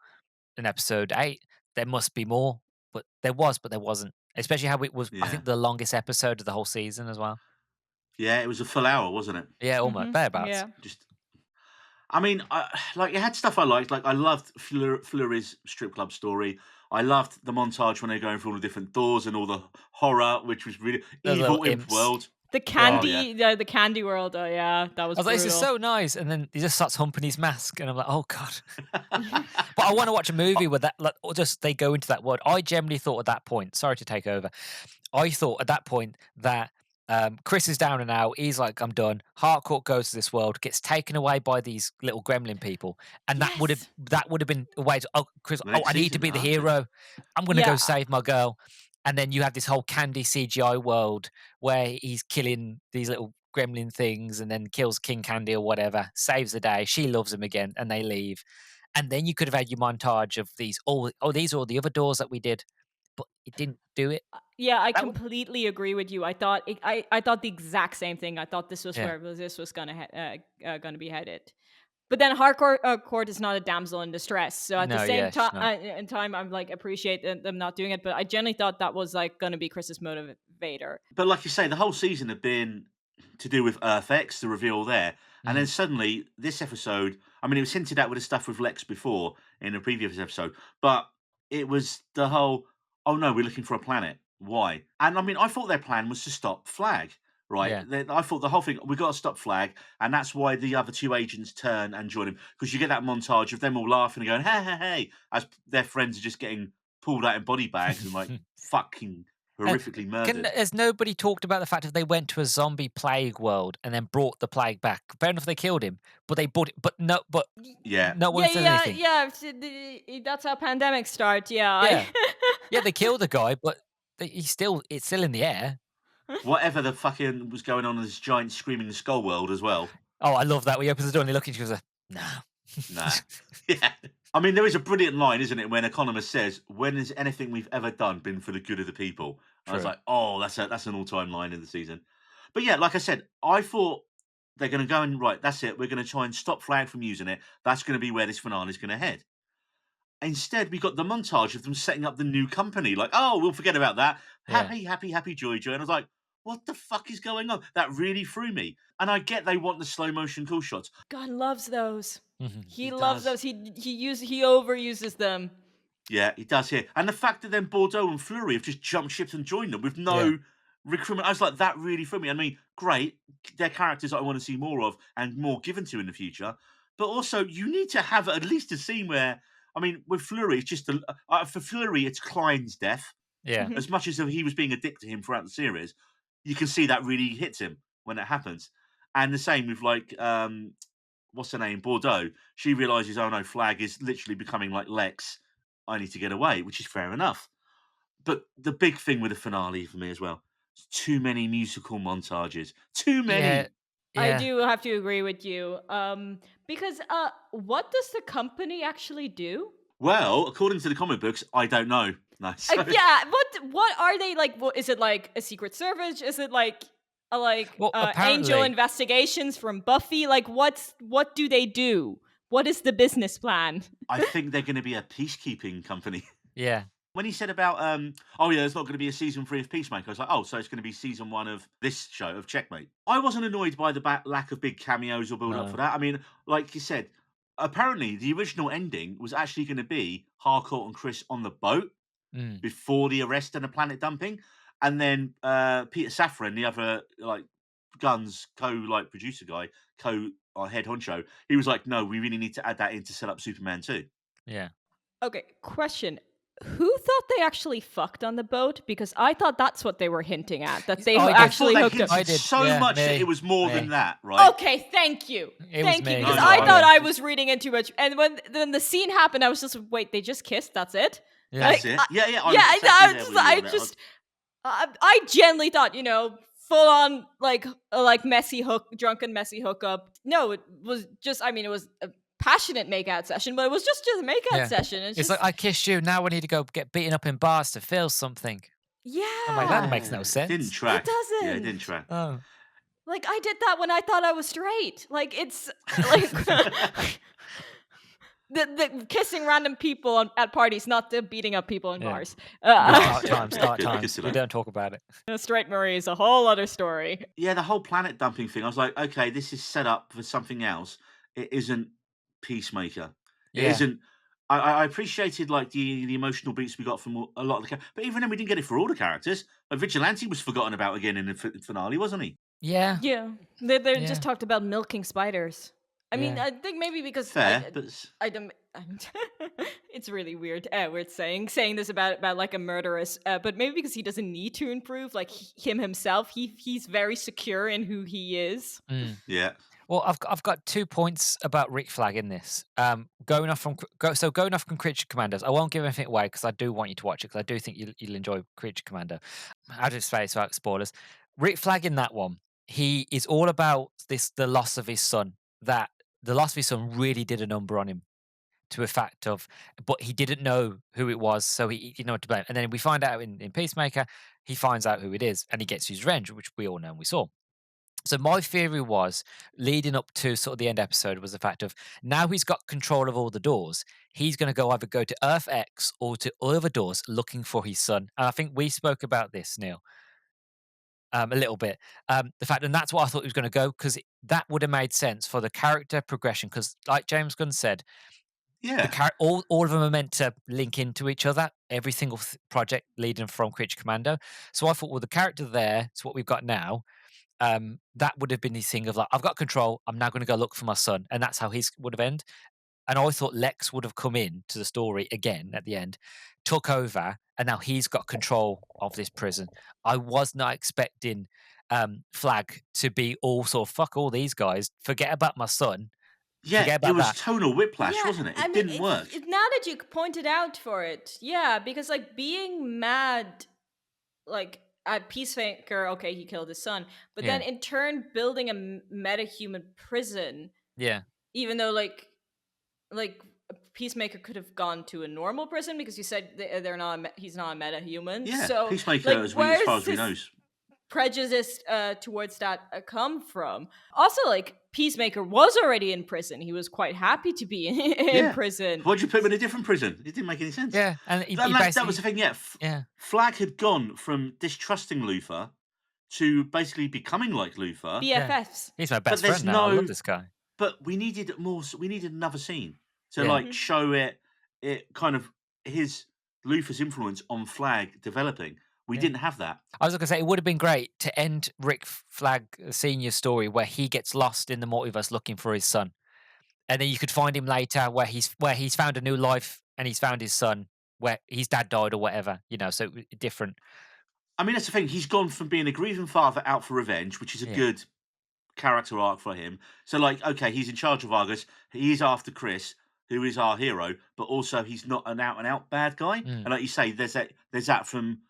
C: in episode 8 there must be more, but there wasn't. Especially how it was, I
A: Yeah.
C: think, the longest episode of the whole season as well.
A: Yeah, it was a full hour, wasn't it?
C: Yeah, almost thereabouts.
B: Yeah.
A: Just I mean, like it had stuff I liked. Like I loved Fleury's strip club story. I loved the montage when they're going through all the different doors and all the horror, which was really
C: Those little
A: evil imp
C: imps.
A: world.
B: The
A: Oh yeah,
B: candy, the candy world. Oh yeah, that
C: I
B: was
C: was like, "This is
B: brutal.
C: so nice," and then he just starts humping his mask, and I'm like, "Oh god." But I wanna watch a movie where that, like, or just they go into that world. I generally thought at that point, sorry to take over, I thought at that point that, Chris is down and out, he's like, "I'm done." Harcourt goes to this world, gets taken away by these little gremlin people, and
B: Yes.
C: that would have been a way to, "Oh, Chris,
A: the
C: oh,
A: next
C: I need to
A: season.
C: be the
A: Oh, okay.
C: hero. I'm gonna go
B: Yeah.
C: save my girl." And then you have this whole candy CGI world where he's killing these little gremlin things and then kills King Candy or whatever, saves the day, she loves him again, and they leave. And then you could have had your montage of these, these are all the other doors that we did, but it didn't do it.
B: Yeah, I
C: That would,
B: completely agree with you. I thought the exact same thing. I thought this was
C: yeah.
B: where this was gonna be headed. But then hardcore court is not a damsel in distress. So at the
C: No,
B: same
C: yeah, she's not.
B: in time, I'm like appreciate them not doing it. But I generally thought that was like gonna be Chris's motivator.
A: But like you say, the whole season had been to do with Earth X, the reveal there, and then
C: Mm,
A: suddenly this episode. I mean, it was hinted at with the stuff with Lex before in a previous episode, but it was the whole. Oh no, we're looking for a planet. Why? And I mean, I thought their plan was to stop Flag. Right,
C: yeah,
A: I thought the whole thing we got to stop Flag, and that's why the other two agents turn and join him because you get that montage of them all laughing and going, "Hey, hey, hey," as their friends are just getting pulled out in body bags and like fucking
C: Uh,
A: horrifically murdered.
C: has nobody talked about the fact that they went to a zombie plague world and then brought the plague back? Fair enough, they killed him, but they brought it. But
A: Yeah,
C: no one
B: Yeah,
C: says
B: yeah,
C: anything.
B: yeah. That's how pandemics start. Yeah.
C: Yeah, yeah, they killed the guy, but it's still in the air.
A: whatever the fucking was going on in this giant screaming skull world as well.
C: Oh, I love that. When he opens the door and he looks at you, he goes, "No."
A: Nah. Yeah. I mean, there is a brilliant line, isn't it, when Economist says, "When has anything we've ever done been for the good of the people?" I was
C: True.
A: like, "Oh, that's an all-time line in the season." But yeah, like I said, I thought they're going to go and right. That's it. We're going to try and stop Flag from using it. That's going to be where this finale is going to head. Instead, we got the montage of them setting up the new company. Like, oh, we'll forget about that.
C: Yeah.
A: Happy, happy, happy, joy, joy. And I was like, what the fuck is going on? That really threw me. And I get they want the slow motion cool shots.
B: God loves those.
C: Mhm.
B: He
A: He
B: loves
A: does.
B: those. He overuses them.
A: Yeah, he does here. And the fact that then Bordeaux and Fleury have just jumped ships and joined them with
C: Yeah.
A: no recruitment, I was like, that really threw me. I mean, great. They're characters that I want to see more of and more given to in the future. But also, you need to have at least a scene where, I mean, with Fleury, it's just, for Fleury, it's Klein's death.
C: Yeah.
A: As much as he was being a dick to him throughout the series, you can see that really hits him when it happens. And the same with like what's her name, Bordeaux. She realizes, oh no, Flag is literally becoming like Lex. I need to get away, which is fair enough. But the big thing with the finale for me as well, is too many musical montages. Too
C: Yeah.
A: many.
B: I
C: Yeah.
B: do have to agree with you. Because what does the company actually do?
A: Well, according to the comic books, I don't know. No, so
B: Yeah, what are they like? What is it like? A secret service? Is it like
C: Well,
B: angel
C: apparently,
B: investigations from Buffy? Like what do they do? What is the business plan?
A: I think they're going to be a peacekeeping company.
C: yeah.
A: When he said about, oh yeah, there's not going to be a season 3 of Peacemaker, I was like, oh, so it's going to be season 1 of this show of Checkmate. I wasn't annoyed by the lack of big cameos or build up for
C: No.
A: that. I mean, like you said, apparently the original ending was actually going to be Harcourt and Chris on the boat
C: Mm.
A: before the arrest and the planet dumping, and then Peter Safran, the other like Guns co like producer guy, co our head honcho, he was like, no, we really need to add that in to set up Superman 2.
C: Yeah.
B: Okay, question. Who thought they actually fucked on the boat? Because I thought that's what they were hinting at, that they
C: I did.
B: actually
A: They
B: hooked up.
A: hinted so much that it was more than that, right?
B: Okay, thank you.
C: It was
B: Thank
C: me.
B: you, because
A: No,
B: I
A: no,
B: thought
A: I-
B: I was reading in too much. And when then the scene happened, I was just, wait, they just kissed? That's it?
C: Yeah.
A: That's it. Yeah.
B: I genuinely thought, full on like drunken messy hookup. No, it was just. I mean, it was a passionate make-out session, but it was just a make-out session.
C: It's
B: just,
C: like, I kissed you, now we need to go get beaten up in bars to feel something.
B: yeah.
C: I'm like, that makes no sense.
A: Didn't track.
B: It doesn't.
A: Yeah, it didn't track.
C: Oh.
B: Like, I did that when I thought I was straight. Like, it's like the kissing random people at parties, not the beating up people in bars.
C: Start
A: Good
C: times.
A: to
C: We
A: know.
C: don't talk about it.
B: Straight Marie is a whole other story.
A: Yeah, the whole planet dumping thing. I was like, okay, this is set up for something else. It isn't Peacemaker. It
C: Yeah.
A: isn't. I appreciated like the emotional beats we got from a lot of the characters, but even then we didn't get it for all the characters. Like Vigilante was forgotten about again in the finale, wasn't he?
C: Yeah.
B: Yeah, they
C: Yeah.
B: just talked about milking spiders. I mean,
C: Yeah.
B: I think maybe because
A: Fair, but
B: I don't. It's really weird. Weird saying this about like a murderous. But maybe because he doesn't need to improve, like him himself, he's very secure in who he is.
A: yeah.
C: Well, I've got 2 points about Rick Flag in this. Going off from Creature Commandos, I won't give anything away because I do want you to watch it because I do think you'll enjoy Creature Commando. I'll just say it's about spoilers. Rick Flag in that one, he is all about the loss of his son. That the loss of his son really did a number on him, to a fact of, but he didn't know who it was, so he didn't know what to blame. And then we find out in Peacemaker, he finds out who it is, and he gets his revenge, which we all know and we saw. So my theory was, leading up to sort of the end episode, was the fact of, now he's got control of all the doors, he's going to either go to Earth X or to other doors looking for his son. And I think we spoke about this, Neil, a little bit. The fact, and that's what I thought he was going to go, because that would have made sense for the character progression. Because, like James Gunn said,
A: Yeah.
C: all of them are meant to link into each other. Every single project leading from Creature Commando. So I thought, well, the character there is what we've got now. That would have been the thing of like, I've got control, I'm now going to go look for my son, and that's how his would have ended. And I thought Lex would have come in to the story again at the end, took over, and now he's got control of this prison. I was not expecting Flag to be all sort of, fuck all these guys, forget about my son.
A: Yeah,
C: Forget about
A: it was
C: that.
A: tonal whiplash, wasn't it? It didn't work.
B: Now that you pointed out for it, yeah, because like being mad, like at Peacemaker, okay, he killed his son, but then in turn building a meta-human prison.
C: Yeah.
B: Even though like Peacemaker could have gone to a normal prison because you said he's not a meta-human.
A: Yeah,
B: so
A: Peacemaker,
B: like,
A: as far as we know.
B: Prejudice towards that come from. Also, like Peacemaker was already in prison. He was quite happy to be in prison.
A: Why'd you put him in a different prison? It didn't make any sense.
C: Yeah, and
A: that was the thing. Yeah, Flag had gone from distrusting Luthor to basically becoming like Luthor.
B: BFFs.
C: He's my best friend now. I love this guy.
A: But we needed more. We needed another scene to like show it kind of his Luthor's influence on Flag developing. We didn't have that.
C: I was going to say, it would have been great to end Rick Flag Senior's story where he gets lost in the multiverse looking for his son. And then you could find him later where he's found a new life and he's found his son, where his dad died or whatever, so different.
A: I mean, that's the thing. He's gone from being a grieving father out for revenge, which is a good character arc for him. So, like, okay, he's in charge of Argus. He's after Chris, who is our hero, but also he's not an out-and-out bad guy. And like you say, there's that from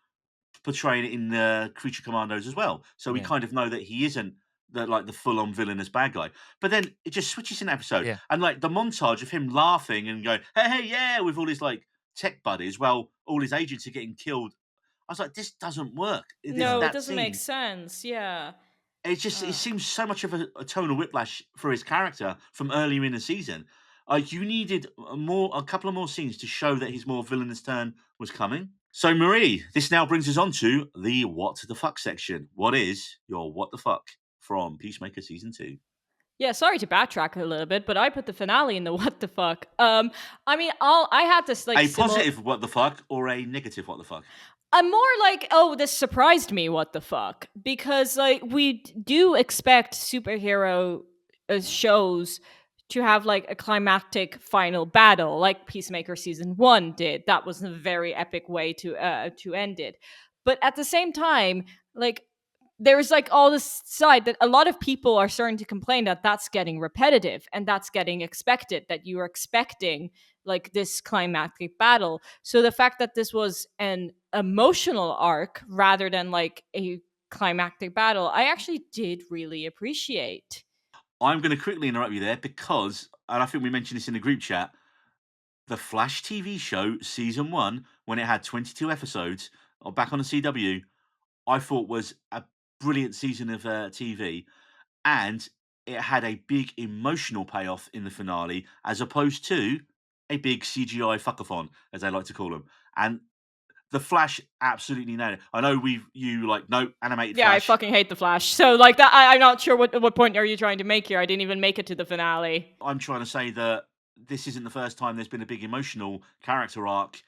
A: portraying it in the Creature Commandos as well. So we kind of know that he isn't the full-on villainous bad guy. But then it just switches in the episode. And like the montage of him laughing and going, hey, yeah, with all his like tech buddies, while all his agents are getting killed. I was like, this doesn't work.
B: It doesn't make sense. Yeah.
A: It just it seems so much of a tonal whiplash for his character from earlier in the season. Like you needed a couple of more scenes to show that his more villainous turn was coming. So Marie, this now brings us on to the what the fuck section. What is your what the fuck from Peacemaker season 2?
B: Yeah, sorry to backtrack a little bit, but I put the finale in the what the fuck. I mean, I had this like
A: a positive what the fuck or a negative what the fuck?
B: I'm more like, oh, this surprised me, what the fuck? Because like we do expect superhero shows to have like a climactic final battle, like Peacemaker season 1 did. That was a very epic way to end it. But at the same time, like there's like all this side that a lot of people are starting to complain that that's getting repetitive and that's getting expected, that you are expecting like this climactic battle. So the fact that this was an emotional arc rather than like a climactic battle, I actually did really appreciate.
A: I'm going to quickly interrupt you there because, and I think we mentioned this in the group chat, the Flash TV show season 1, when it had 22 episodes, back on the CW, I thought was a brilliant season of TV, and it had a big emotional payoff in the finale, as opposed to a big CGI fuckathon, as they like to call them. And the Flash absolutely nailed it. I know you like no animated
B: Yeah, I
A: Flash.
B: fucking hate the Flash. So like that, I'm not sure what point are you trying to make here. I didn't even make it to the finale.
A: I'm trying to say that this isn't the first time there's been a big emotional character arc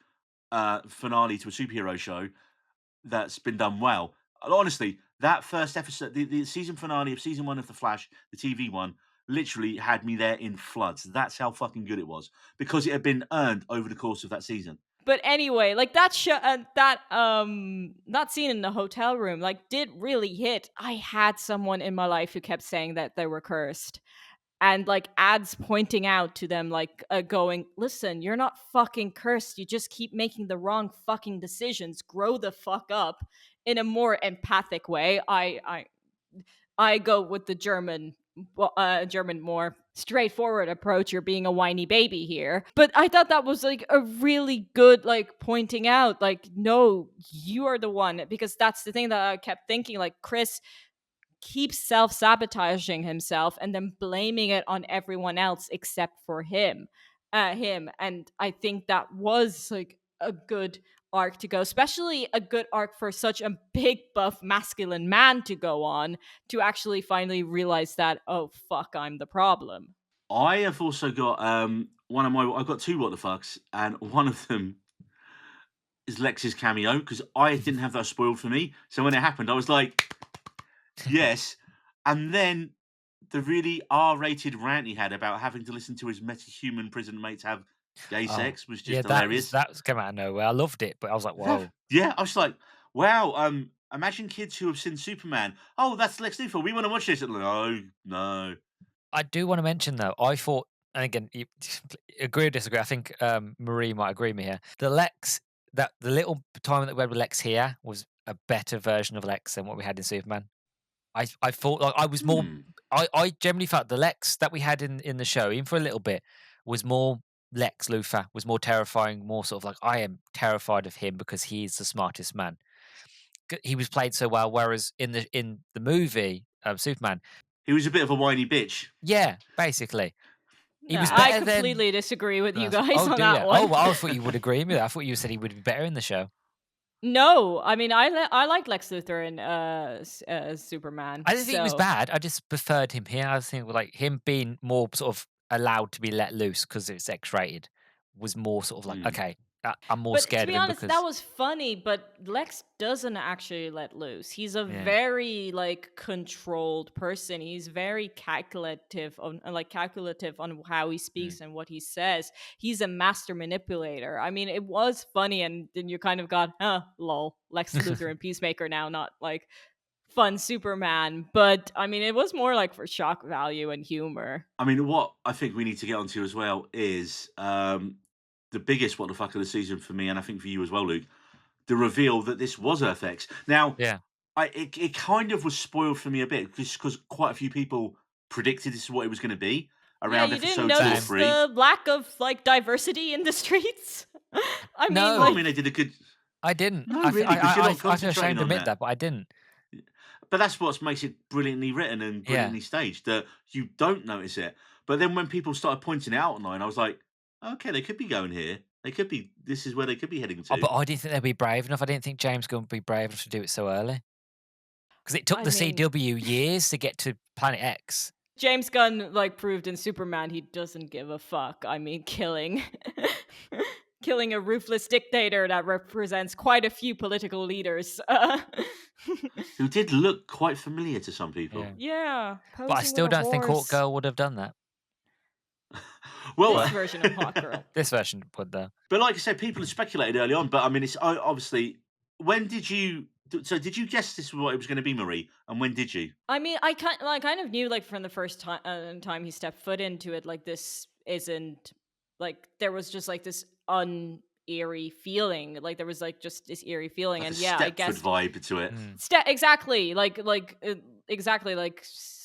A: finale to a superhero show that's been done well. Honestly, that first episode, the season finale of season 1 of The Flash, the TV one, literally had me there in floods. That's how fucking good it was because it had been earned over the course of that season.
B: But anyway, like that that scene in the hotel room like did really hit. I had someone in my life who kept saying that they were cursed, and like ads pointing out to them like going, listen, you're not fucking cursed, you just keep making the wrong fucking decisions, grow the fuck up. In a more empathic way, I go with the German more straightforward approach. You're being a whiny baby here. But I thought that was like a really good like pointing out like, no, you are the one, because that's the thing that I kept thinking, like Chris keeps self-sabotaging himself and then blaming it on everyone else except for him. And I think that was like a good arc to go, especially a good arc for such a big buff masculine man to go on, to actually finally realize that, oh fuck, I'm the problem.
A: I have also got I've got two what the fucks, and one of them is Lex's cameo because I didn't have that spoiled for me. So when it happened, I was like, yes. And then the really R-rated rant he had about having to listen to his metahuman prison mates have gay sex was just hilarious.
C: That was came out of nowhere. I loved it, but I was like, whoa.
A: Yeah, I was like, wow. Imagine kids who have seen Superman. Oh, that's Lex Luthor. We want to watch this. No, no.
C: I do want to mention though, I thought, and again, you agree or disagree. I think Marie might agree with me here. The Lex, that the little time that we had with Lex here was a better version of Lex than what we had in Superman. I thought like I was more. I generally felt the Lex that we had in the show, even for a little bit, was more Lex Luthor, was more terrifying, more sort of like I am terrified of him because he's the smartest man. He was played so well, whereas in the movie Superman,
A: He was a bit of a whiny bitch.
C: yeah, basically. He was
B: I
C: better than.
B: completely disagree with you
C: Oh,
B: guys on
C: do
B: that
C: you?
B: one.
C: Oh, well, I thought you would agree with me. I thought you said he would be better in the show.
B: No, I mean I like Lex Luthor in Superman.
C: I didn't think he was
B: so-
C: bad. I just preferred him here. I was thinking like him being more sort of allowed to be let loose because it's X-rated was more sort of like okay, I'm more
B: But
C: scared
B: to be
C: of him
B: honest,
C: because
B: that was funny, but Lex doesn't actually let loose. He's a
C: Yeah.
B: very like controlled person. He's very calculative on how he speaks and what he says. He's a master manipulator. I mean, it was funny, and then you kind of got, lol, Lex Luthor and Peacemaker now, not like fun Superman. But I mean, it was more like for shock value and humor.
A: I mean, what I think we need to get onto as well is the biggest what the fuck of the season for me, and I think for you as well, Luke, the reveal that this was Earth X. Now,
C: yeah.
A: it kind of was spoiled for me a bit because quite a few people predicted this is what it was going to be around
B: You didn't
A: episode 2 or
B: notice
A: 3.
B: the lack of like diversity in the streets. I mean,
C: No.
A: I mean, they did a good.
C: I didn't.
A: No, really, because you're not
C: I feel ashamed
A: concentrating
C: to
A: on
C: admit
A: that.
C: that, but I didn't.
A: But that's what makes it brilliantly written and brilliantly staged, that you don't notice it. But then when people started pointing it out online, I was like, okay, they could be going here. This is where they could be heading to.
C: Oh, but I didn't think they'd be brave enough. I didn't think James Gunn would be brave enough to do it so early. Because it took
B: I
C: the
B: mean-
C: CW years to get to Planet X.
B: James Gunn like proved in Superman he doesn't give a fuck. I mean, killing killing a ruthless dictator that represents quite a few political leaders.
A: Who did look quite familiar to some people.
C: Yeah.
B: Yeah,
C: But I
B: posing with
C: still
B: a
C: don't think Hawk
B: horse.
C: Girl would have done that.
A: Well,
B: This version of Hot Girl.
C: This version would, though.
A: but like I said, people had speculated early on. But I mean, it's obviously. When did you? So did you guess this was what it was going to be, Marie? And when did you?
B: I mean, I kind of knew like from the first time he stepped foot into it, like this isn't like there was just like this eerie feeling, like there was like just this eerie feeling,
A: Like
B: and
A: a
B: yeah, I
A: Stepford
B: guess
A: vibe to it.
B: exactly exactly like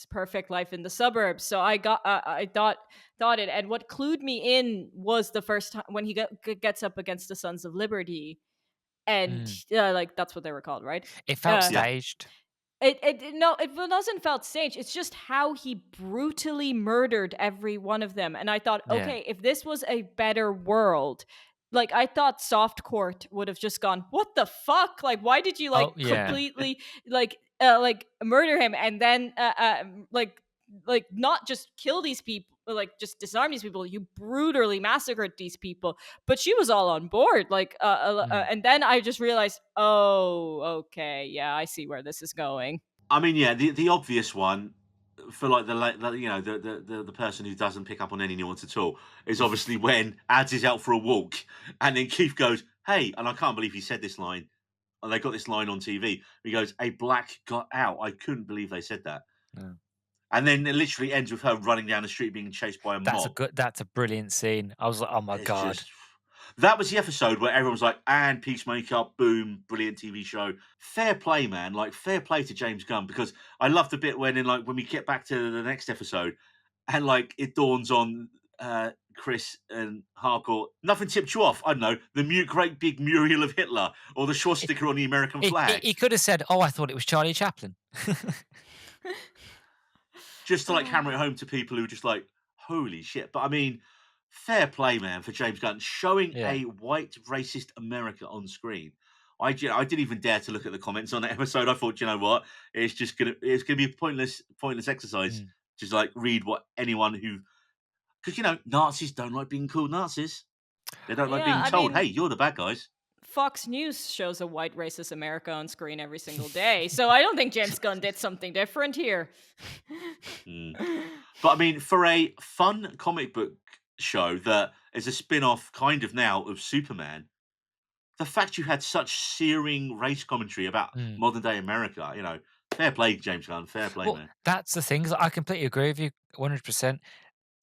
B: perfect life in the suburbs. So I thought it, and what clued me in was the first time when he gets up against the Sons of Liberty, and like that's what they were called, right?
C: It felt
A: Yeah.
C: staged.
B: It wasn't felt staged. It's just how he brutally murdered every one of them. And I thought,
C: Yeah.
B: okay, if this was a better world, like I thought Soft Court would have just gone, what the fuck? Like, why did you like completely like murder him and then like not just kill these people, like just disarm these people? You brutally massacred these people. But she was all on board, like and then I just realized, oh, okay, yeah, I see where this is going.
A: I mean, yeah, the obvious one for like the person who doesn't pick up on any nuance at all is obviously when Ads is out for a walk and then Keith goes, "Hey," and I can't believe he said this line. And they got this line on TV. He goes, "A black got out." I couldn't believe they said that.
C: No.
A: And then it literally ends with her running down the street being chased by a mob.
C: That's a brilliant scene. I was like, oh my God.
A: That was the episode where everyone was like, and Peacemaker, boom, brilliant TV show. Fair play, man. Like, fair play to James Gunn, because I loved the bit when we get back to the next episode and like it dawns on Chris and Harcourt, nothing tipped you off. I don't know, the great big mural of Hitler or the swastika on the American flag.
C: He could have said, oh, I thought it was Charlie Chaplin.
A: Just to like hammer it home to people who are just like, holy shit. But I mean, fair play, man, for James Gunn showing a white racist America on screen. I didn't even dare to look at the comments on that episode. I thought, you know what, it's gonna be a pointless exercise. Just like read what anyone who, because Nazis don't like being called Nazis. They don't like being told, hey, you're the bad guys.
B: Fox News shows a white racist America on screen every single day, so I don't think James Gunn did something different here.
A: But I mean, for a fun comic book show that is a spin-off kind of now of Superman, the fact you had such searing race commentary about modern day America, fair play, James Gunn, fair play, man.
C: That's the thing. I completely agree with you 100%.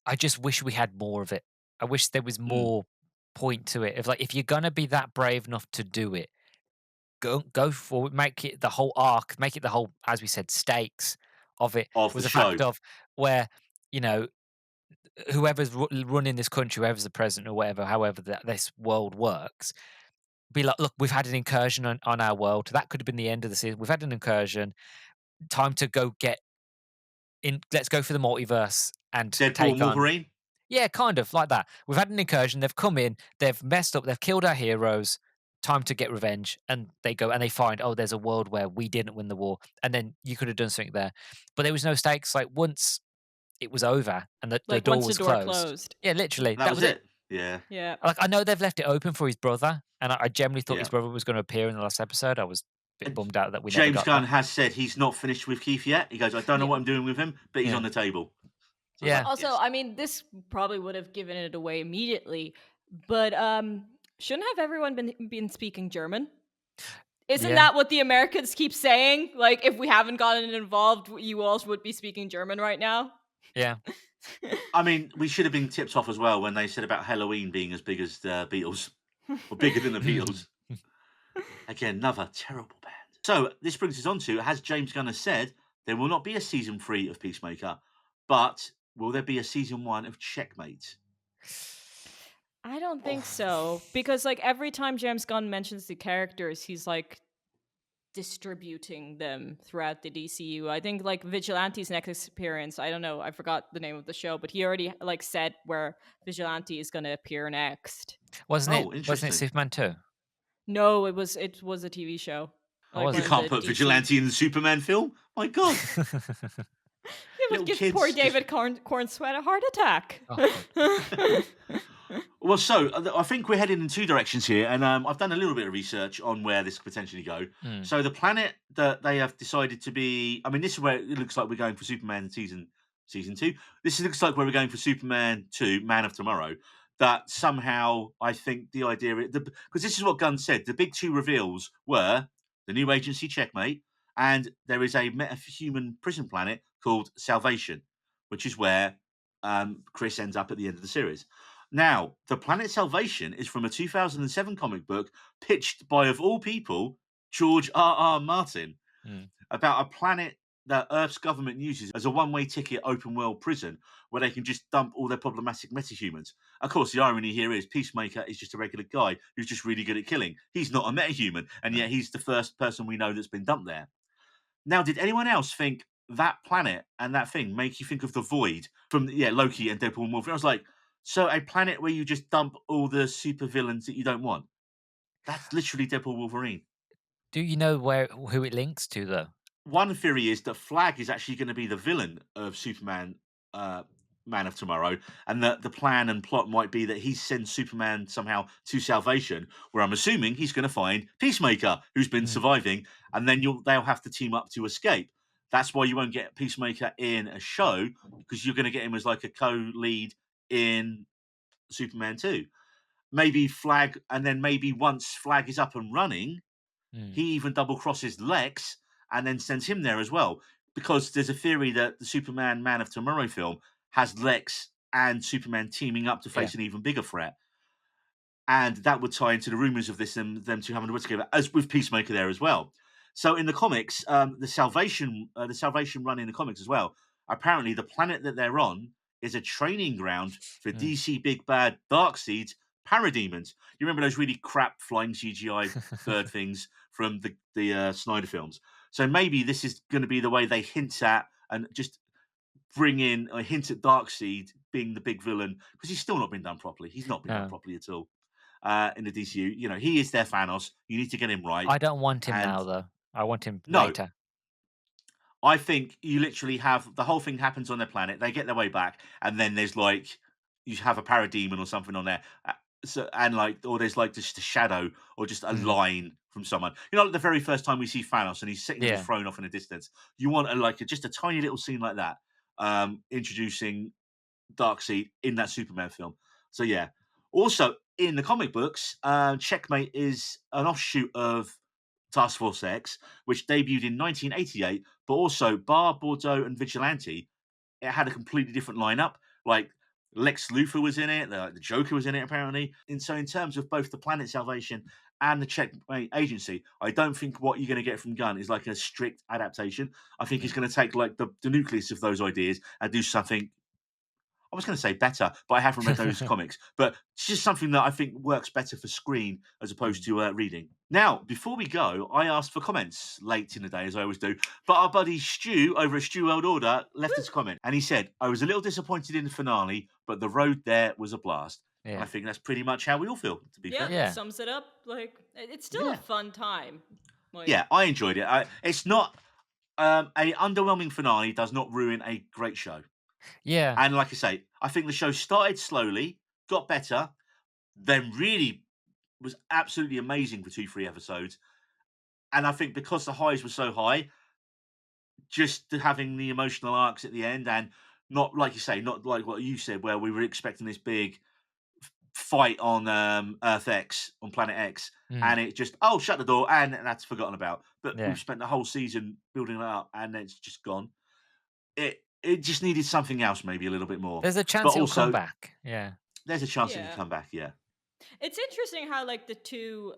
C: I just wish we had more of it. I wish there was more point to it. If you're gonna be that brave enough to do it, go for it. Make it the whole arc. Make it the whole, as we said, stakes of it.
A: Of
C: was
A: the
C: the fact
A: show.
C: of where whoever's running this country, whoever's the president or whatever, however this world works, be like, look, we've had an incursion on our world. That could have been the end of the season. We've had an incursion. Time to go get in. Let's go for the multiverse and
A: Deadpool, Wolverine.
C: Yeah, kind of like that. We've had an incursion. They've come in. They've messed up. They've killed our heroes. Time to get revenge. And they go and they find, oh, there's a world where we didn't win the war. And then you could have done something there. But there was no stakes. Like once it was over and the door was closed. Yeah, literally.
A: That was it. Yeah.
B: Yeah.
C: Like I know they've left it open for his brother. And I generally thought his brother was going to appear in the last episode. I was a bit bummed out that we never got
A: James Gunn
C: that.
A: has said he's not finished with Keith yet. He goes, I don't know what I'm doing with him, but he's on the table.
B: So also, I mean, this probably would have given it away immediately, but shouldn't have everyone been speaking German? Isn't that what the Americans keep saying? Like, if we haven't gotten involved, you all would be speaking German right now.
C: Yeah.
A: I mean, we should have been tipped off as well when they said about Halloween being as big as the Beatles, or bigger than the Beatles. Again, another terrible band. So this brings us on to, as James Gunn has said, there will not be a season 3 of Peacemaker, but will there be a season 1 of Checkmate?
B: I don't think so, because like every time James Gunn mentions the characters, he's like distributing them throughout the DCU. I think like Vigilante's next appearance, I don't know, I forgot the name of the show, but he already like said where Vigilante is going to appear next.
C: Wasn't it Superman 2?
B: No, it was a TV show.
A: Like, you can't put Vigilante in the Superman film? My God.
B: It would give poor David Cornsweat a heart attack. Oh,
A: Well, I think we're heading in two directions here, and I've done a little bit of research on where this could potentially go.
C: Mm,
A: So the planet that they have decided to be, I mean, this is where it looks like we're going for Superman season two. Looks like where we're going for Superman 2, Man of Tomorrow. That somehow I think the idea because this is what Gunn said. The big two reveals were the new agency Checkmate, and there is a metahuman prison planet called Salvation, which is where Chris ends up at the end of the series. Now, the Planet Salvation is from a 2007 comic book pitched by, of all people, George R. Martin,
C: mm,
A: about a planet that Earth's government uses as a one-way ticket open world prison where they can just dump all their problematic metahumans. Of course, the irony here is Peacemaker is just a regular guy who's just really good at killing. He's not a metahuman, and
C: no.
A: yet he's the first person we know that's been dumped there. Now, did anyone else think that planet and that thing make you think of the Void from Loki and Deadpool and Wolverine? I was like, so a planet where you just dump all the super villains that you don't want. That's literally Deadpool Wolverine.
C: Do you know who it links to though?
A: One theory is that Flag is actually going to be the villain of Superman, uh, Man of Tomorrow, and that the plan and plot might be that he sends Superman somehow to Salvation, where I'm assuming he's going to find Peacemaker, who's been
C: Mm,
A: surviving, and then they'll have to team up to escape. That's why you won't get Peacemaker in a show because you're going to get him as like a co-lead in Superman 2. Maybe Flag, and then maybe once Flag is up and running,
C: mm,
A: he even double crosses Lex and then sends him there as well. Because there's a theory that the Superman Man of Tomorrow film has Lex and Superman teaming up to
C: yeah.
A: face an even bigger threat. And that would tie into the rumors of this them two having to work together, as with Peacemaker there as well. So in the comics, the Salvation run in the comics as well. Apparently, the planet that they're on is a training ground for
C: Mm,
A: DC big bad Darkseid's parademons. You remember those really crap flying CGI bird things from the Snyder films? So maybe this is going to be the way they hint at and just bring in a hint at Darkseid being the big villain because he's still not been done properly. He's not been done
C: no.
A: properly at all in the DCU. You know, he is their Thanos. You need to get him right.
C: I don't want him
A: And
C: now though. I want him
A: no,
C: later.
A: I think you literally have the whole thing happens on their planet. They get their way back, and then there's like you have a parademon or something on there. So and like, or there's like just a shadow or just a
C: Mm,
A: line from someone. You know, like the very first time we see Thanos and he's sitting on his
C: yeah.
A: throne off in the distance. You want just a tiny little scene like that, introducing Darkseid in that Superman film. So yeah. Also in the comic books, Checkmate is an offshoot of Task Force X, which debuted in 1988, but also Bar, Bordeaux, and Vigilante. It had a completely different lineup. Like Lex Luthor was in it, the Joker was in it apparently. And so, in terms of both the Planet Salvation and the Checkmate Agency, I don't think what you're going to get from Gunn is like a strict adaptation. I think he's
C: Mm,
A: going to take like the nucleus of those ideas and do something I was going to say better, but I haven't read those comics. But it's just something that I think works better for screen as opposed
C: mm.
A: to reading. Now, before we go, I asked for comments late in the day, as I always do. But our buddy Stu over at Stu World Order left us a comment and he said, I was a little disappointed in the finale, but the road there was a blast. And I
C: Yeah.
A: think that's pretty much how we all feel, to be
B: Yeah,
A: fair.
B: that
C: Yeah.
B: sums it up. Like, it's still a
A: Yeah.
B: fun time. Like,
A: Yeah, I enjoyed it. It's not a underwhelming finale does not ruin a great show.
C: Yeah.
A: And like I say, I think the show started slowly, got better, then really was absolutely amazing for 2, 3 episodes. And I think because the highs were so high, just having the emotional arcs at the end and not like you say, not like what you said, where we were expecting this big fight on Earth X, on Planet X,
C: Mm,
A: and it just shut the door and that's forgotten about. But we've
C: yeah.
A: spent the whole season building it up and it's just gone. It just needed something else, maybe a little bit more.
C: There's a
A: But
C: chance he'll come
A: also
C: back. Yeah.
A: there's a chance it could
B: yeah.
A: come back, yeah.
B: It's interesting how like the two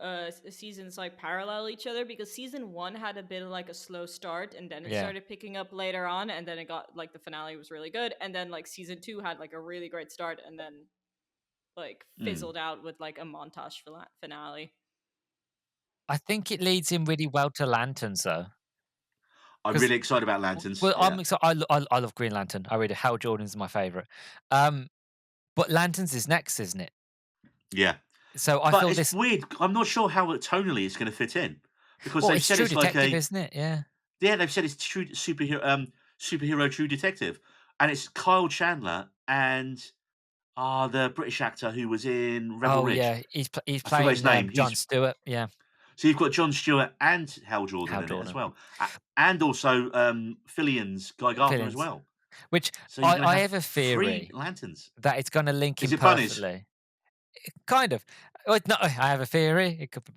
B: seasons like parallel each other because season one had a bit of like a slow start and then it
C: Yeah.
B: started picking up later on and then it got like the finale was really good and then like season two had like a really great start and then like
A: Mm.
B: fizzled out with like a montage finale.
C: I think it leads in really well to Lanterns though.
A: I'm
C: 'Cause
A: really excited about Lanterns.
C: well,
A: Yeah.
C: I'm excited. I love Green Lantern. I read it. Hal Jordan's my favorite. Um, but Lanterns is next, isn't it?
A: Yeah.
C: So I
A: But
C: feel
A: it's
C: this.
A: weird. I'm not sure how tonally it's going to fit in because
C: Well,
A: they've
C: it's
A: said
C: True
A: it's like
C: Detective,
A: a
C: isn't it? Yeah.
A: they've said it's true superhero True Detective, and it's Kyle Chandler and the British actor who was in Rebel
C: Oh
A: Ridge.
C: yeah, he's
A: I forgot his
C: playing
A: name.
C: Jon Stewart. Yeah,
A: So you've got Jon Stewart and Hal Jordan
C: Hal
A: in it as
C: Jordan.
A: well, and also Fillions Guy Gardner as
C: Villains.
A: well.
C: Which
A: So you're going to
C: I
A: have
C: have a
A: 3
C: theory
A: lanterns.
C: that it's going to link
A: Is
C: in
A: it bunnies?
C: perfectly. Kind of. Well, no, I have a theory. It could be,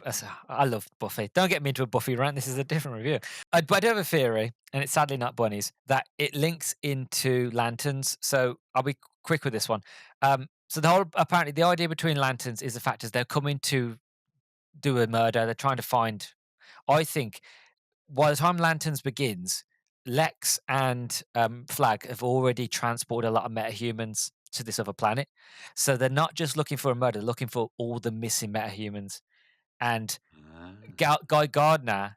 C: I love Buffy. Don't get me into a Buffy rant. This is a different review. But I do have a theory, and it's sadly not bunnies, that it links into lanterns. So I'll be quick with this one. So apparently the idea between lanterns is the fact is they're coming to do a murder. They're trying to find. I think by the time Lanterns begins, Lex and Flag have already transported a lot of metahumans to this other planet. So they're not just looking for a murder, they're looking for all the missing metahumans. And
A: Ah.
C: Guy Gardner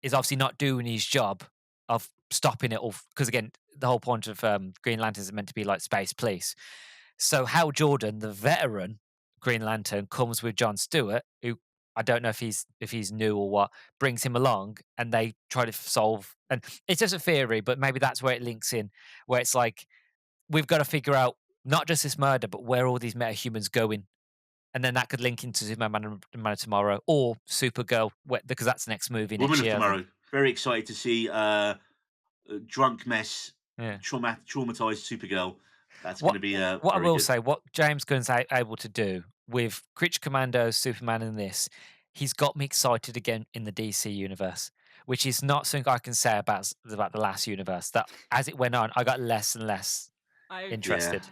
C: is obviously not doing his job of stopping it all. Because again, the whole point of Green Lanterns is meant to be like space police. So Hal Jordan, the veteran Green Lantern, comes with Jon Stewart, who I don't know if he's new or what, brings him along, and they try to solve. And it's just a theory, but maybe that's where it links in, where it's like we've got to figure out not just this murder, but where all these metahumans going, and then that could link into Superman and Man of Tomorrow or Supergirl, because that's the next movie
A: Woman
C: next
A: of
C: year, I think.
A: Tomorrow. Very excited to see drunk mess,
C: Yeah.
A: traumatized Supergirl. That's going to be
C: what I
A: very
C: will
A: good.
C: say, what James Gunn's able to do with Creature Commandos, Superman, and this, he's got me excited again in the DC universe, which is not something I can say about the last universe. That as it went on, I got less and less interested.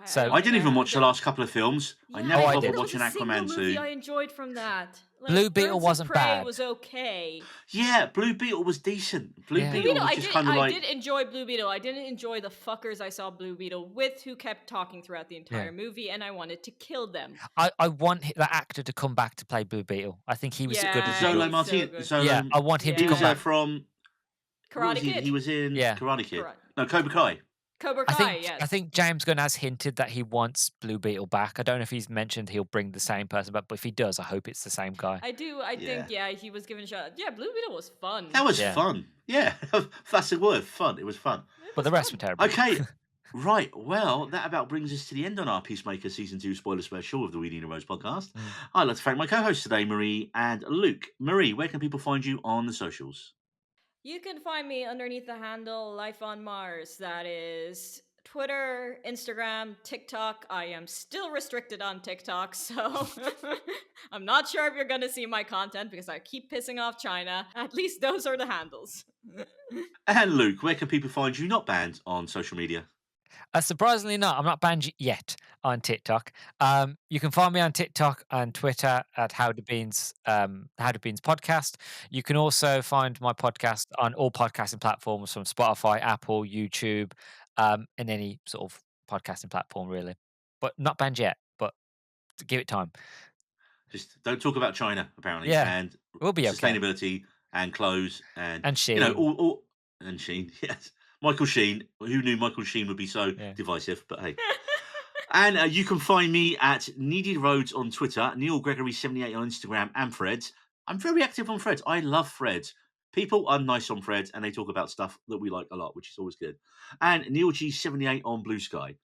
C: So
A: I didn't even watch the last couple of films. I never
C: I
A: bothered
C: did.
A: watching Aquaman 2.
B: Movie I enjoyed from that. Like,
C: Blue Beetle
B: Birds
C: wasn't
B: of Prey
C: bad.
B: was okay.
A: Yeah, Blue Beetle was decent. Blue
C: Yeah.
A: Beetle was just kind of like...
B: I did enjoy Blue Beetle. I didn't enjoy the fuckers I saw Blue Beetle with who kept talking throughout the entire movie, and I wanted to kill them.
C: I want that actor to come back to play Blue Beetle. I think he was good as a
A: Zolo
C: good.
A: Martin.
B: So
C: Yeah, I want him to
A: He
C: come
A: was
C: back.
A: from...
B: Karate Kid.
A: He was in Karate Kid. No, Cobra Kai.
B: Cobra Kai,
C: I think James Gunn has hinted that he wants Blue Beetle back. I don't know if he's mentioned he'll bring the same person back, but if he does, I hope it's the same guy.
B: I think, he was given a shot. Yeah, Blue Beetle was fun.
A: That was fun. Yeah, that's the word, fun. It was fun.
C: But the rest were terrible.
A: Okay, right. Well, that about brings us to the end on our Peacemaker Season 2 spoiler special of the We Need a Rose podcast. I'd like to thank my co-hosts today, Marie and Luke. Marie, where can people find you on the socials?
B: You can find me underneath the handle Life on Mars. That is Twitter, Instagram, TikTok. I am still restricted on TikTok, so I'm not sure if you're going to see my content because I keep pissing off China. At least those are the handles.
A: And Luke, where can people find you not banned on social media?
C: Surprisingly not. I'm not banned yet on TikTok. You can find me on TikTok and Twitter at How to Beans Podcast. You can also find my podcast on all podcasting platforms from Spotify, Apple, YouTube, and any sort of podcasting platform really. But not banned yet, but give it time.
A: Just don't talk about China, apparently.
C: Yeah,
A: and
C: we'll be okay.
A: Sustainability and clothes and
C: Sheen.
A: all and Sheen, yes. Michael Sheen. Who knew Michael Sheen would be so divisive? But hey. And you can find me at Needed Roads on Twitter, Neil Gregory78 on Instagram, and Threads. I'm very active on Threads. I love Threads. People are nice on Threads, and they talk about stuff that we like a lot, which is always good. And NeilG78 on Blue Sky.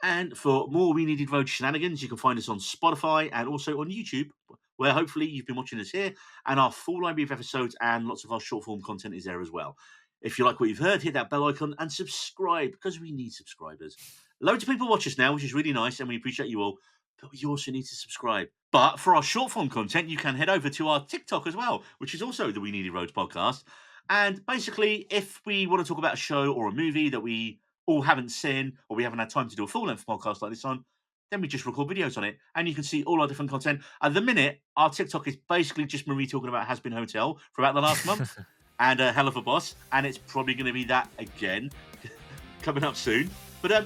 A: And for more We Needed Road shenanigans, you can find us on Spotify and also on YouTube, where hopefully you've been watching us here. And our full library of episodes and lots of our short form content is there as well. If you like what you've heard, hit that bell icon and subscribe, because we need subscribers. Loads of people watch us now, which is really nice, and we appreciate you all. But you also need to subscribe. But for our short form content, you can head over to our TikTok as well, which is also the We Needed Roads podcast. And basically, if we want to talk about a show or a movie that we all haven't seen, or we haven't had time to do a full-length podcast like this on, then we just record videos on it, and you can see all our different content. At the minute, our TikTok is basically just Marie talking about Has Been Hotel for about the last month, and Hell of a Boss, and it's probably going to be that again, coming up soon. But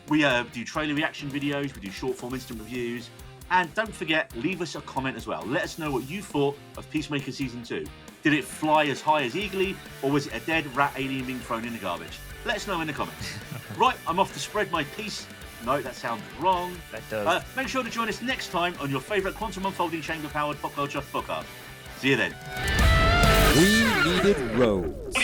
A: we do trailer reaction videos, we do short-form instant reviews, and don't forget, leave us a comment as well. Let us know what you thought of Peacemaker Season 2. Did it fly as high as eagerly, or was it a dead rat alien being thrown in the garbage? Let us know in the comments. Right, I'm off to spread my peace. No, that sounds wrong.
C: That does.
A: Make sure to join us next time on your favourite quantum unfolding chamber-powered pop culture podcast. See you then.
D: We Needed Roads.